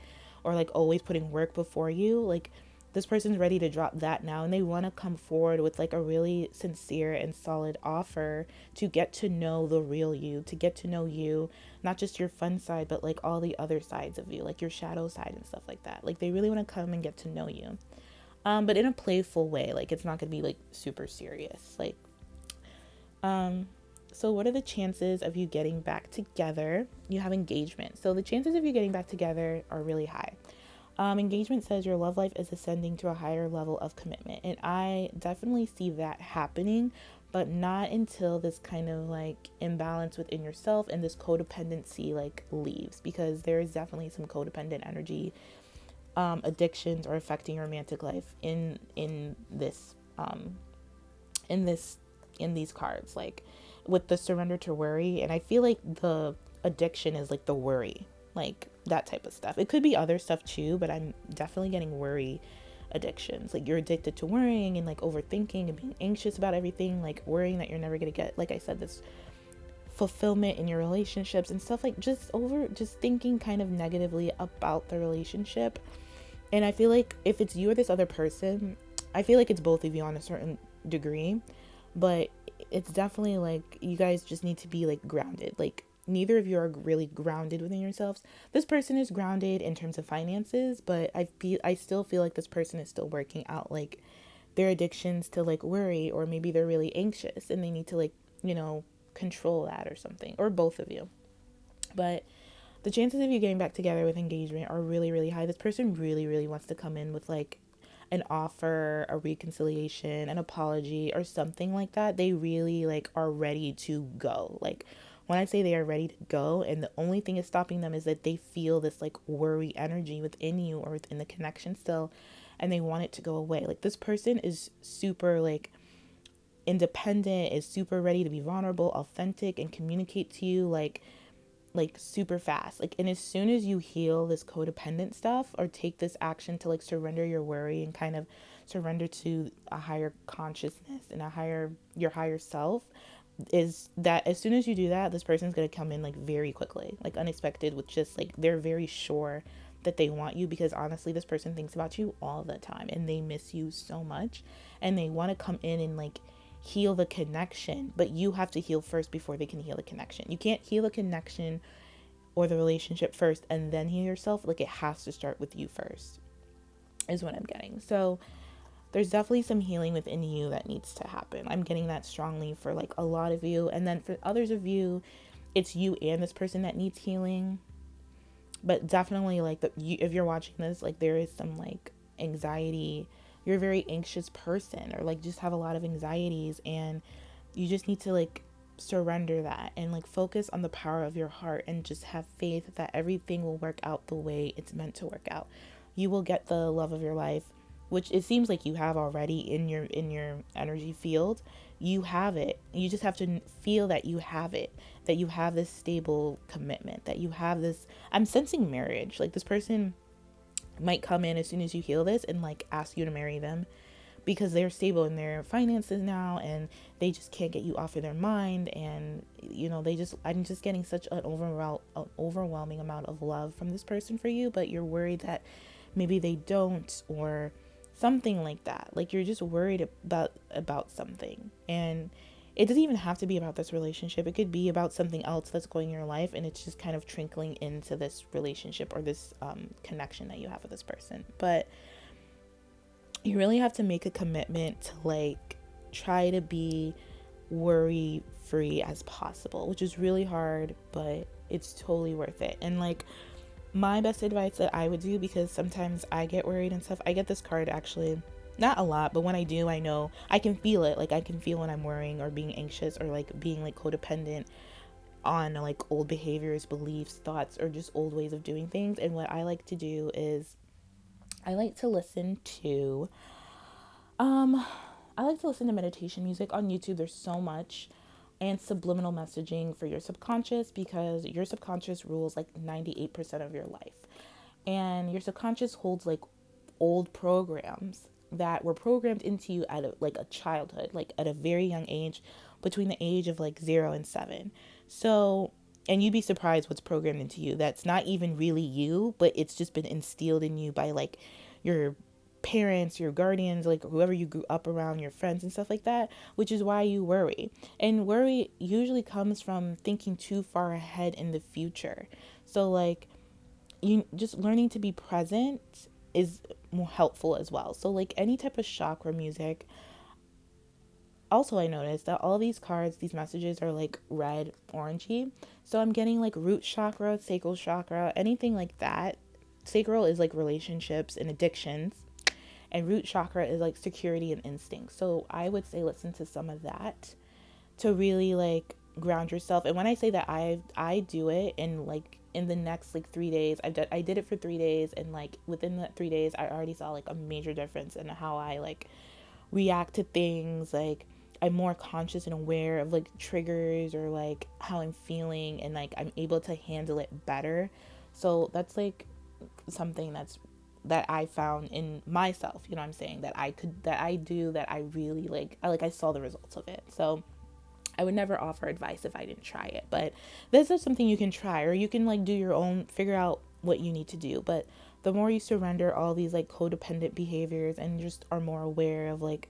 or like always putting work before you, like, this person's ready to drop that now, and they want to come forward with like a really sincere and solid offer to get to know the real you, to get to know you, not just your fun side, but like all the other sides of you, like your shadow side and stuff like that. Like, they really want to come and get to know you, but in a playful way. Like, it's not gonna be like super serious. Like, so what are the chances of you getting back together? You have engagement. So the chances of you getting back together are really high. Engagement says your love life is ascending to a higher level of commitment. And I definitely see that happening but not until this kind of like imbalance within yourself and this codependency like leaves, because there is definitely some codependent energy, addictions or affecting your romantic life in this in these cards, like with the surrender to worry. And I feel like the addiction is like the worry, like that type of stuff. It could be other stuff too, but I'm definitely getting worry addictions. Like you're addicted to worrying and like overthinking and being anxious about everything, like worrying that you're never going to get, like I said, this fulfillment in your relationships and stuff, like just thinking kind of negatively about the relationship. And I feel like if it's you or this other person, I feel like it's both of you on a certain degree, but it's definitely like you guys just need to be like grounded. Like neither of you are really grounded within yourselves. This person is grounded in terms of finances, but I still feel like this person is still working out like their addictions to like worry, or maybe they're really anxious and they need to like, control that or something, or both of you. But the chances of you getting back together with engagement are really, really high. This person really, really wants to come in with like an offer, a reconciliation, an apology, or something like that. They really like are ready to go. Like when I say they are ready to go, and the only thing is stopping them is that they feel this like worry energy within you or within the connection still, and they want it to go away. Like this person is super like independent, is super ready to be vulnerable, authentic, and communicate to you like super fast. Like, and as soon as you heal this codependent stuff or take this action to like surrender your worry and kind of surrender to a higher consciousness and your higher self, is that as soon as you do that, this person's going to come in like very quickly, like unexpected, with just like they're very sure that they want you, because honestly this person thinks about you all the time and they miss you so much, and they want to come in and like heal the connection, but you have to heal first before they can heal the connection. You can't heal the connection or the relationship first and then heal yourself. Like it has to start with you first, is what I'm getting. So there's definitely some healing within you that needs to happen. I'm getting that strongly for like a lot of you, and then for others of you, it's you and this person that needs healing. But definitely like if you're watching this, like there is some like anxiety, you're a very anxious person, or like just have a lot of anxieties, and you just need to like surrender that and like focus on the power of your heart and just have faith that everything will work out the way it's meant to work out. You will get the love of your life, which it seems like you have already in your energy field. You have it. You just have to feel that you have it, that you have this stable commitment, that you have this, I'm sensing marriage. Like this person might come in as soon as you heal this and like ask you to marry them, because they're stable in their finances now and they just can't get you off of their mind. And I'm just getting such an overwhelming amount of love from this person for you, but you're worried that maybe they don't, or something like that. Like you're just worried about something, and it doesn't even have to be about this relationship. It could be about something else that's going in your life, and it's just kind of trickling into this relationship or this connection that you have with this person. But you really have to make a commitment to like try to be worry free as possible, which is really hard, but it's totally worth it. And like my best advice that I would do, because sometimes I get worried and stuff, I get this card actually, not a lot, but when I do, I know I can feel it. Like I can feel when I'm worrying or being anxious or like being like codependent on like old behaviors, beliefs, thoughts, or just old ways of doing things. And what I like to do is I like to listen to um meditation music on YouTube. There's so much, and subliminal messaging for your subconscious, because your subconscious rules like 98% of your life. And your subconscious holds like old programs that were programmed into you at a childhood, like at a very young age, between the age of like 0 and 7. So, and you'd be surprised what's programmed into you that's not even really you, but it's just been instilled in you by like your parents, your guardians, like whoever you grew up around, your friends and stuff like that, which is why you worry. And worry usually comes from thinking too far ahead in the future. So like you just learning to be present is more helpful as well. So like any type of chakra music. Also, I noticed that all these cards, these messages are like red, orangey. So I'm getting like root chakra, sacral chakra, anything like that. Sacral is like relationships and addictions, and root chakra is like security and instinct. So I would say listen to some of that. to really like ground yourself. And when I say that, I do it in like in the next like 3 days. I did it for 3 days, and like within that 3 days I already saw like a major difference in how I like react to things. Like I'm more conscious and aware of like triggers or like how I'm feeling, and like I'm able to handle it better. So that's like something that I found in myself, you know what I'm saying, that I do, that I really like. I saw the results of it. So I would never offer advice if I didn't try it, but this is something you can try, or you can like do your own, figure out what you need to do. But the more you surrender all these like codependent behaviors and just are more aware of like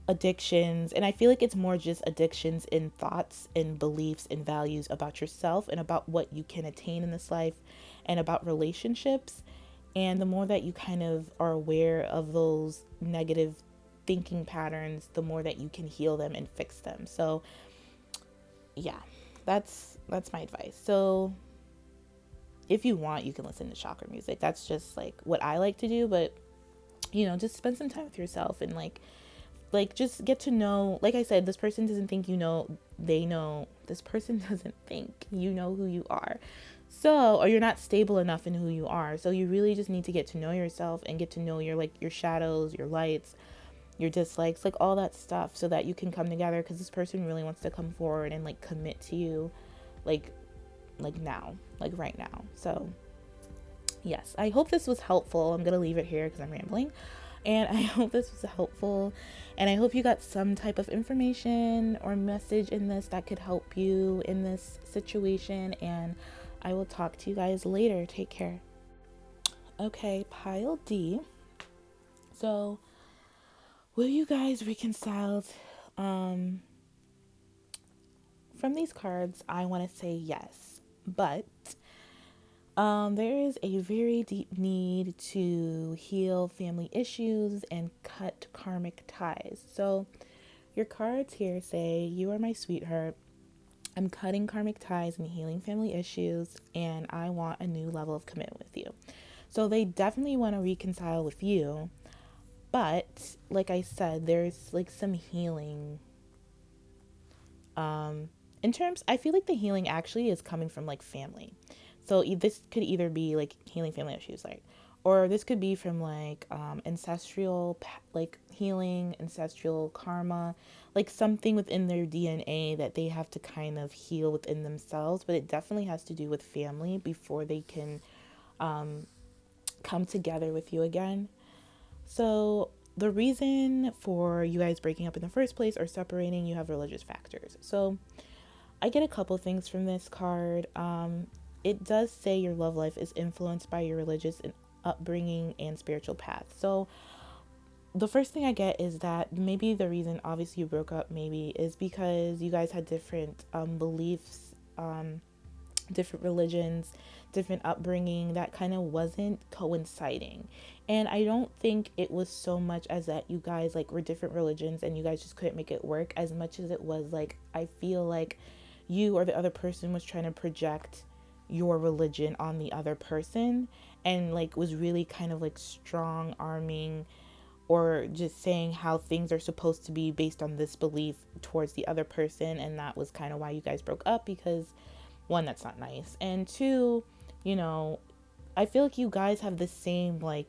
addictions, and I feel like it's more just addictions in thoughts and beliefs and values about yourself and about what you can attain in this life and about relationships. And the more that you kind of are aware of those negative thinking patterns, the more that you can heal them and fix them. So yeah, that's my advice. So if you want, you can listen to chakra music. That's just like what I like to do. But you know, just spend some time with yourself and like just get to know. Like I said, this person doesn't think you know, they know. This person doesn't think you know who you are. So, or you're not stable enough in who you are. So you really just need to get to know yourself and get to know your like your shadows, your lights, your dislikes, like all that stuff, so that you can come together, because this person really wants to come forward and like commit to you like now, like right now. So yes, I hope this was helpful. I'm gonna leave it here because I'm rambling. And I hope this was helpful, and I hope you got some type of information or message in this that could help you in this situation. And I will talk to you guys later. Take care. Okay, pile D. So will you guys reconcile? From these cards, I want to say yes, but there is a very deep need to heal family issues and cut karmic ties. So your cards here say, you are my sweetheart. I'm cutting karmic ties and healing family issues, and I want a new level of commitment with you. So they definitely want to reconcile with you. But like I said, there's like some healing. In terms, I feel like the healing actually is coming from like family. So this could either be like healing family issues, like, or this could be from like ancestral, like healing, ancestral karma, like something within their DNA that they have to kind of heal within themselves. But it definitely has to do with family before they can come together with you again. So the reason for you guys breaking up in the first place or separating, you have religious factors. So I get a couple things from this card. It does say your love life is influenced by your religious upbringing and spiritual path. So the first thing I get is that maybe the reason obviously you broke up maybe is because you guys had different beliefs, different religions, different upbringing that kind of wasn't coinciding. And I don't think it was so much as that you guys like were different religions and you guys just couldn't make it work, as much as it was like, I feel like you or the other person was trying to project your religion on the other person, and like was really kind of like strong arming or just saying how things are supposed to be based on this belief towards the other person. And that was kind of why you guys broke up, because one, that's not nice, and two, you know, I feel like you guys have the same well,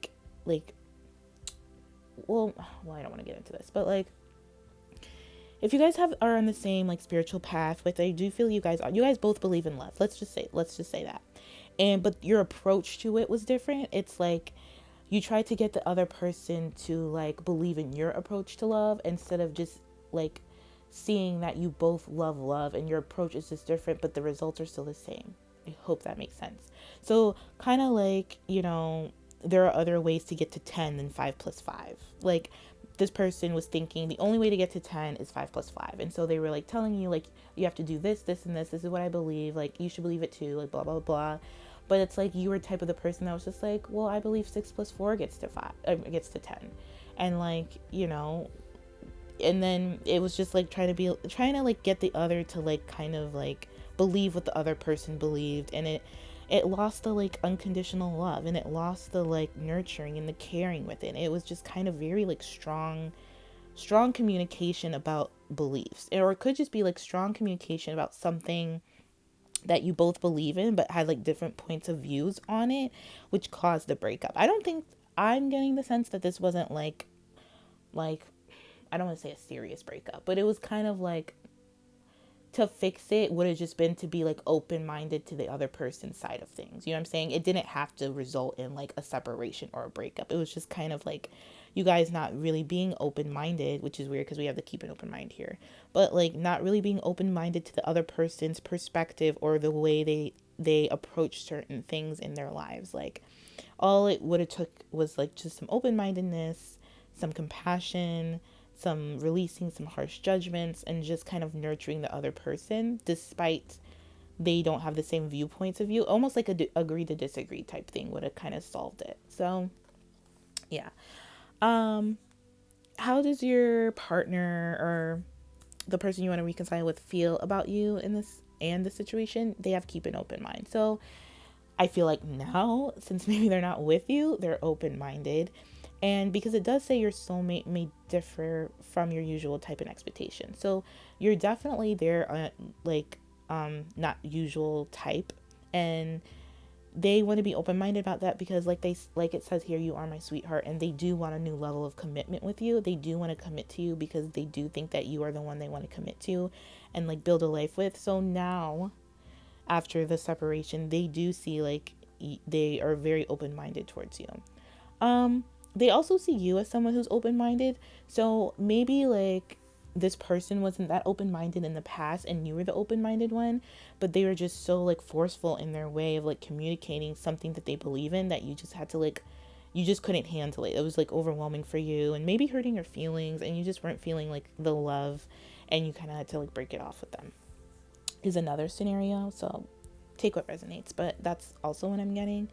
I don't want to get into this, but like if you guys are on the same like spiritual path, which I do feel you guys both believe in love. Let's just say that. And but your approach to it was different. It's like you try to get the other person to like believe in your approach to love, instead of just like seeing that you both love and your approach is just different, but the results are still the same. I hope that makes sense. So kind of like, you know, there are other ways to get to 10 than 5 plus 5. Like this person was thinking the only way to get to 10 is 5 plus 5. And so they were like telling you like, you have to do this, this, and this. This is what I believe. Like you should believe it too, like blah, blah, blah. But it's like you were type of the person that was just like, well, I believe 6 plus 4 gets to gets to 10. And like, you know, and then it was just like trying to like get the other to like kind of like believe what the other person believed. And it lost the like unconditional love, and it lost the like nurturing and the caring within it. It was just kind of very like strong strong communication about beliefs, or it could just be like strong communication about something that you both believe in but had like different points of views on it, which caused the breakup. I don't think, I'm getting the sense that this wasn't like I don't want to say a serious breakup, but it was kind of like, to fix it would have just been to be like open-minded to the other person's side of things. You know what I'm saying? It didn't have to result in like a separation or a breakup. It was just kind of like you guys not really being open-minded, which is weird because we have to keep an open mind here. But like not really being open-minded to the other person's perspective or the way they approach certain things in their lives. Like all it would have took was like just some open-mindedness, some compassion, some releasing some harsh judgments, and just kind of nurturing the other person despite they don't have the same viewpoints of you. Almost like a agree to disagree type thing would have kind of solved it. So yeah. How does your partner or the person you want to reconcile with feel about you in this and the situation? They have keep an open mind. So I feel like now, since maybe they're not with you, they're open-minded. And because it does say your soulmate may differ from your usual type and expectation. So you're definitely there, not usual type. And they want to be open-minded about that because like it says here, you are my sweetheart, and they do want a new level of commitment with you. They do want to commit to you because they do think that you are the one they want to commit to and like build a life with. So now, after the separation, they do see like they are very open-minded towards you. They also see you as someone who's open-minded. So maybe like this person wasn't that open-minded in the past and you were the open-minded one, but they were just so like forceful in their way of like communicating something that they believe in that you just had to like, you just couldn't handle it. It was like overwhelming for you and maybe hurting your feelings, and you just weren't feeling like the love, and you kind of had to like break it off with them is another scenario. So take what resonates, but that's also what I'm getting.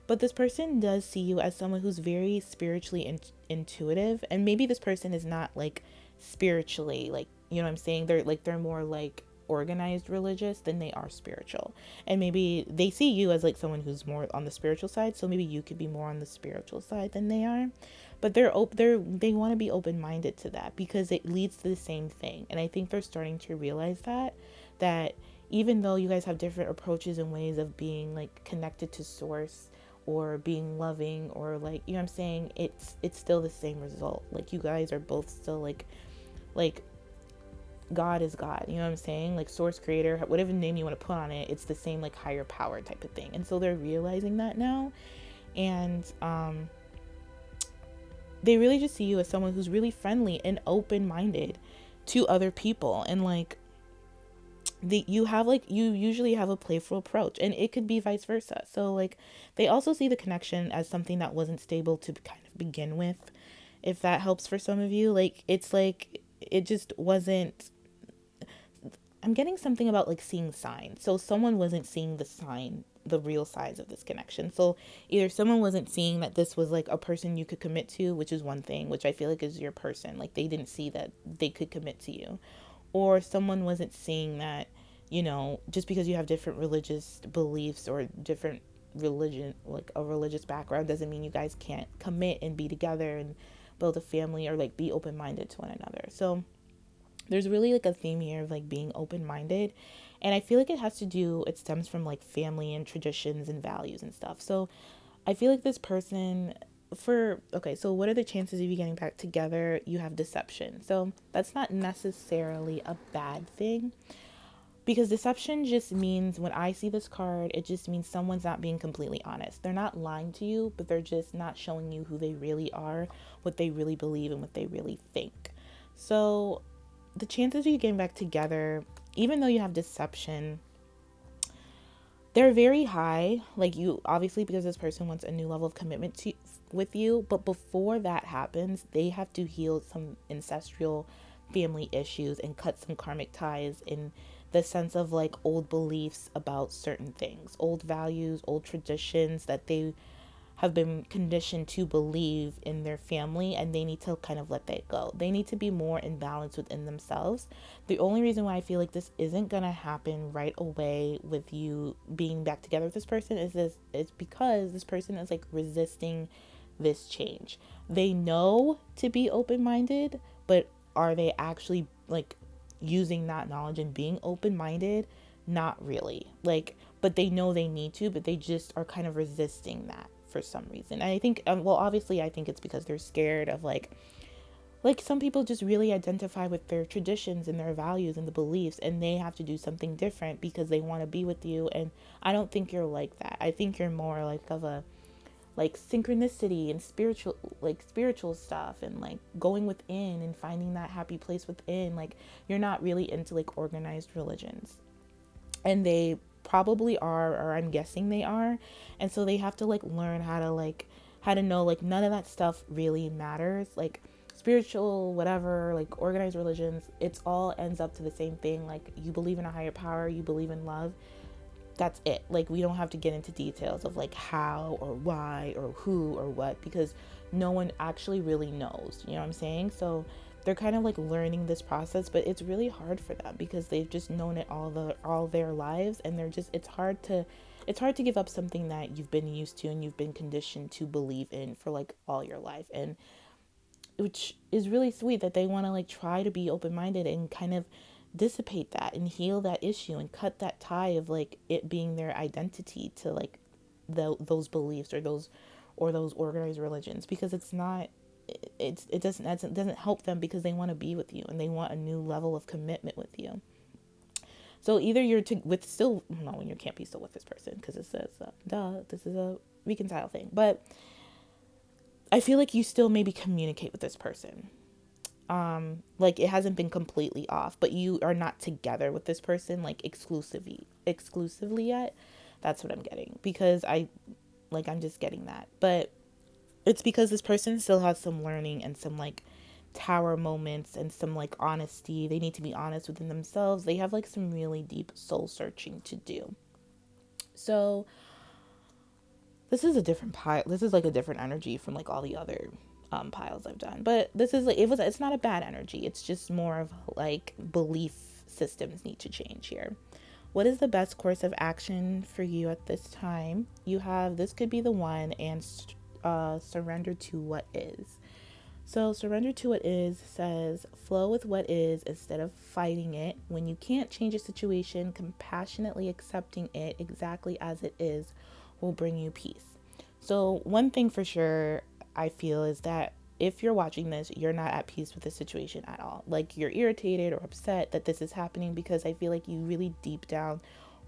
But this person does see you as someone who's very spiritually intuitive, and maybe this person is not like spiritually, like, you know what I'm saying, they're more like organized religious than they are spiritual, and maybe they see you as like someone who's more on the spiritual side, so maybe you could be more on the spiritual side than they are. But they want to be open-minded to that because it leads to the same thing, and I think they're starting to realize that even though you guys have different approaches and ways of being like connected to source or being loving, or like, you know what I'm saying, it's still the same result. Like you guys are both still like God is God, you know what I'm saying, like source, creator, whatever name you want to put on it, it's the same like higher power type of thing. And so they're realizing that now, and they really just see you as someone who's really friendly and open-minded to other people, and like you usually have a playful approach, and it could be vice versa. So like they also see the connection as something that wasn't stable to kind of begin with, if that helps for some of you. Like it's like it just wasn't, I'm getting something about like seeing signs. So someone wasn't seeing the real size of this connection. So either someone wasn't seeing that this was like a person you could commit to, which is one thing, which I feel like is your person, like they didn't see that they could commit to you, or someone wasn't seeing that, you know, just because you have different religious beliefs or different religion, like a religious background, doesn't mean you guys can't commit and be together and build a family or like be open-minded to one another. So there's really like a theme here of like being open-minded, and I feel like it stems from like family and traditions and values and stuff. So I feel like this person, so what are the chances of you getting back together? You have deception. So that's not necessarily a bad thing, because deception just means, when I see this card, it just means someone's not being completely honest. They're not lying to you, but they're just not showing you who they really are, what they really believe, and what they really think. So the chances of you getting back together, even though you have deception, they're very high. Like, you obviously, because this person wants a new level of commitment with you, but before that happens, they have to heal some ancestral family issues and cut some karmic ties in the sense of like old beliefs about certain things, old values, old traditions that they have been conditioned to believe in their family, and they need to kind of let that go. They need to be more in balance within themselves. The only reason why I feel like this isn't gonna happen right away with you being back together with this person is because this person is like resisting this change. They know to be open-minded, but are they actually like using that knowledge and being open-minded? Not really. Like, but they know they need to, but they just are kind of resisting that for some reason. And I think, well, obviously, I think it's because they're scared of like some people just really identify with their traditions and their values and the beliefs, and they have to do something different because they want to be with you. And I don't think you're like that. I think you're more like of a like synchronicity and spiritual stuff, and like going within and finding that happy place within. Like, you're not really into like organized religions, and they probably are, or I'm guessing they are. And so they have to like learn how to know like none of that stuff really matters. Like spiritual whatever, like organized religions, it's all ends up to the same thing. Like, you believe in a higher power, you believe in love, that's it. Like, we don't have to get into details of like how or why or who or what, because no one actually really knows, you know what I'm saying? So they're kind of like learning this process, but it's really hard for them because they've just known it all their lives, and they're just it's hard to give up something that you've been used to and you've been conditioned to believe in for like all your life. And which is really sweet that they want to like try to be open-minded and kind of dissipate that and heal that issue and cut that tie of like it being their identity to like those beliefs or those organized religions, because it's not, it doesn't help them, because they want to be with you and they want a new level of commitment with you. So either you're to with still no, you can't be still with this person because it says this is a reconcile thing, but I feel like you still maybe communicate with this person. Like, it hasn't been completely off, but you are not together with this person like exclusively yet. That's what I'm getting, because I'm just getting that. But it's because this person still has some learning and some like tower moments and some like honesty. They need to be honest within themselves. They have like some really deep soul searching to do. So this is a different pile. This is like a different energy from like all the other piles I've done. But this is like, it's not a bad energy. It's just more of like belief systems need to change here. What is the best course of action for you at this time? You have, this could be the one, and surrender to what is. So surrender to what is says flow with what is instead of fighting it. When you can't change a situation, compassionately accepting it exactly as it is will bring you peace. So one thing for sure I feel is that if you're watching this, you're not at peace with the situation at all. Like, you're irritated or upset that this is happening, because I feel like you really deep down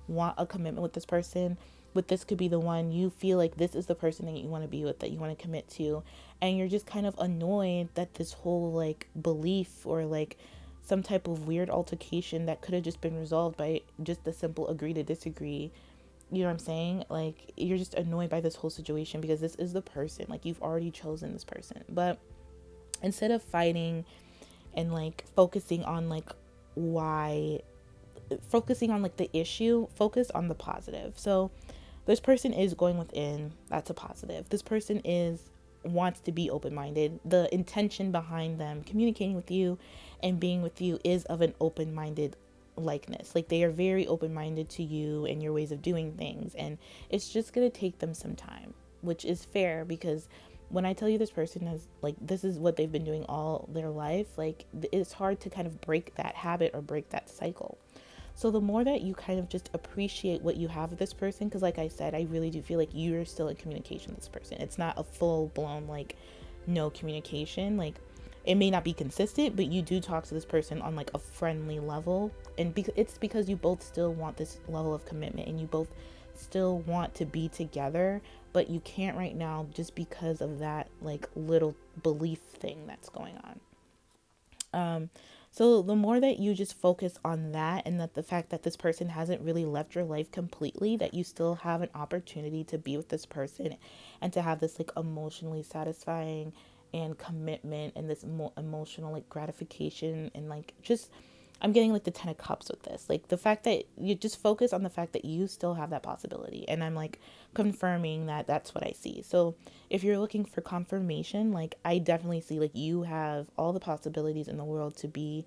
want a commitment with this person. With this could be the one, you feel like this is the person that you want to be with, that you want to commit to, and you're just kind of annoyed that this whole like belief or like some type of weird altercation that could have just been resolved by just a simple agree to disagree. You know what I'm saying? Like, you're just annoyed by this whole situation because this is the person, like, you've already chosen this person. But instead of fighting and like focusing on like focusing on like the issue, focus on the positive. So this person is going within, that's a positive. This person wants to be open-minded. The intention behind them communicating with you and being with you is of an open-minded likeness. Like, they are very open-minded to you and your ways of doing things, and it's just going to take them some time, which is fair, because when I tell you this person has like, this is what they've been doing all their life, like, it's hard to kind of break that habit or break that cycle. So the more that you kind of just appreciate what you have with this person, because like I said, I really do feel like you're still in communication with this person. It's not a full blown like no communication. Like, it may not be consistent, but you do talk to this person on like a friendly level, and it's because you both still want this level of commitment and you both still want to be together, but you can't right now just because of that like little belief thing that's going on. So the more that you just focus on that, and that the fact that this person hasn't really left your life completely, that you still have an opportunity to be with this person and to have this like emotionally satisfying and commitment and this emotional like gratification, and like just, I'm getting like the 10 of cups with this, like the fact that you just focus on the fact that you still have that possibility, and I'm like confirming that that's what I see. So if you're looking for confirmation, like, I definitely see like you have all the possibilities in the world to be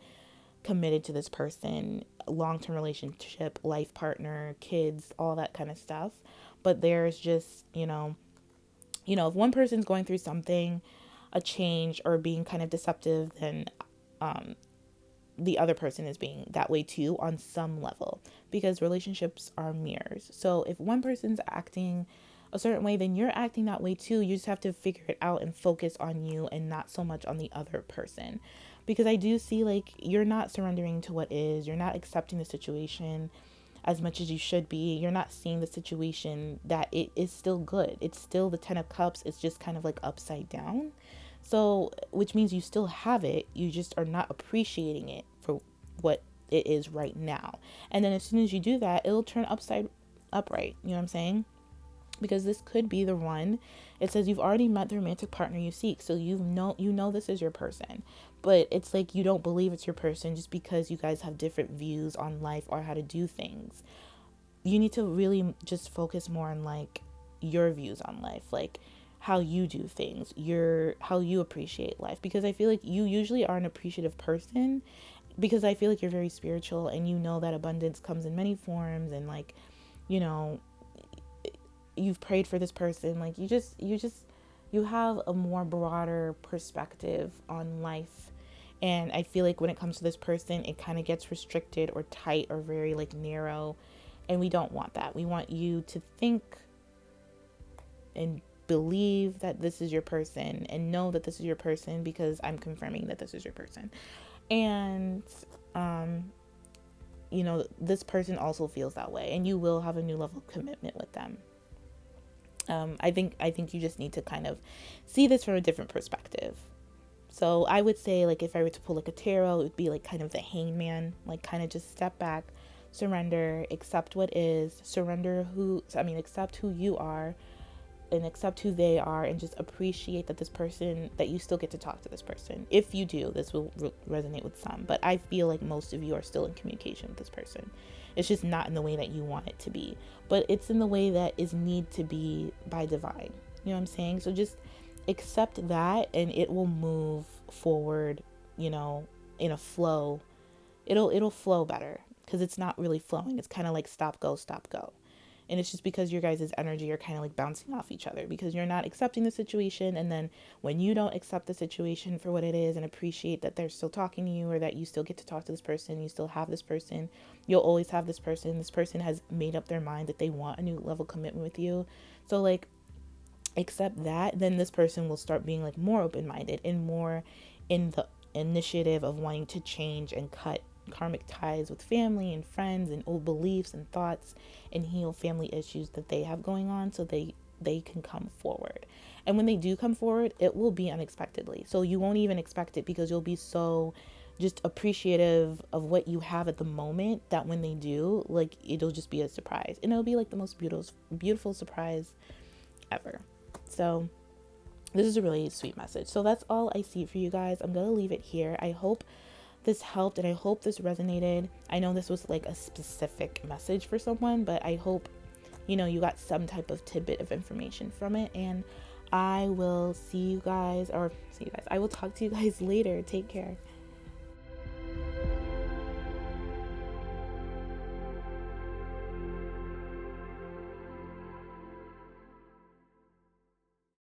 committed to this person, long-term relationship, life partner, kids, all that kind of stuff. But there's just, if one person's going through something, a change, or being kind of deceptive, then the other person is being that way too on some level, because relationships are mirrors. So if one person's acting a certain way, then you're acting that way too. You just have to figure it out and focus on you and not so much on the other person. Because I do see like you're not surrendering to what is, you're not accepting the situation as much as you should be. You're not seeing the situation that it is still good. It's still the 10 of cups. It's just kind of like upside down. So, which means you still have it. You just are not appreciating it for what it is right now. And then as soon as you do that, it'll turn upright. You know what I'm saying? Because this could be the one. It says you've already met the romantic partner you seek. So you know this is your person. But it's like you don't believe it's your person just because you guys have different views on life or how to do things. You need to really just focus more on like your views on life, like how you do things, how you appreciate life. Because I feel like you usually are an appreciative person, because I feel like you're very spiritual and you know that abundance comes in many forms, and like, you know, you've prayed for this person, like you have a more broader perspective on life. And I feel like when it comes to this person, it kind of gets restricted or tight or very like narrow, and we don't want that. We want you to think and believe that this is your person and know that this is your person, because I'm confirming that this is your person. And you know, this person also feels that way, and you will have a new level of commitment with them. I think you just need to kind of see this from a different perspective. So I would say, like, if I were to pull like a tarot, it would be like kind of the hangman, like kind of just step back, surrender, accept what is, accept who you are and accept who they are, and just appreciate that this person, that you still get to talk to this person. If you do, this will resonate with some, but I feel like most of you are still in communication with this person. It's just not in the way that you want it to be, but it's in the way that is need to be by divine. You know what I'm saying? So just accept that, and it will move forward, you know, in a flow. It'll flow better, because it's not really flowing. It's kind of like stop, go. And it's just because your guys' energy are kind of like bouncing off each other, because you're not accepting the situation. And then when you don't accept the situation for what it is and appreciate that they're still talking to you, or that you still get to talk to this person, you still have this person, you'll always have this person. This person has made up their mind that they want a new level of commitment with you. So like, accept that, then this person will start being like more open-minded and more in the initiative of wanting to change and cut karmic ties with family and friends and old beliefs and thoughts, and heal family issues that they have going on, so they can come forward. And when they do come forward, it will be unexpectedly. So you won't even expect it, because you'll be so just appreciative of what you have at the moment, that when they do, like, it'll just be a surprise, and it'll be like the most beautiful surprise ever. So this is a really sweet message. So that's all I see for you guys. I'm gonna leave it here. I hope this helped, and I hope this resonated. I know this was like a specific message for someone, but I hope, you know, you got some type of tidbit of information from it. And I will I will talk to you guys later. Take care.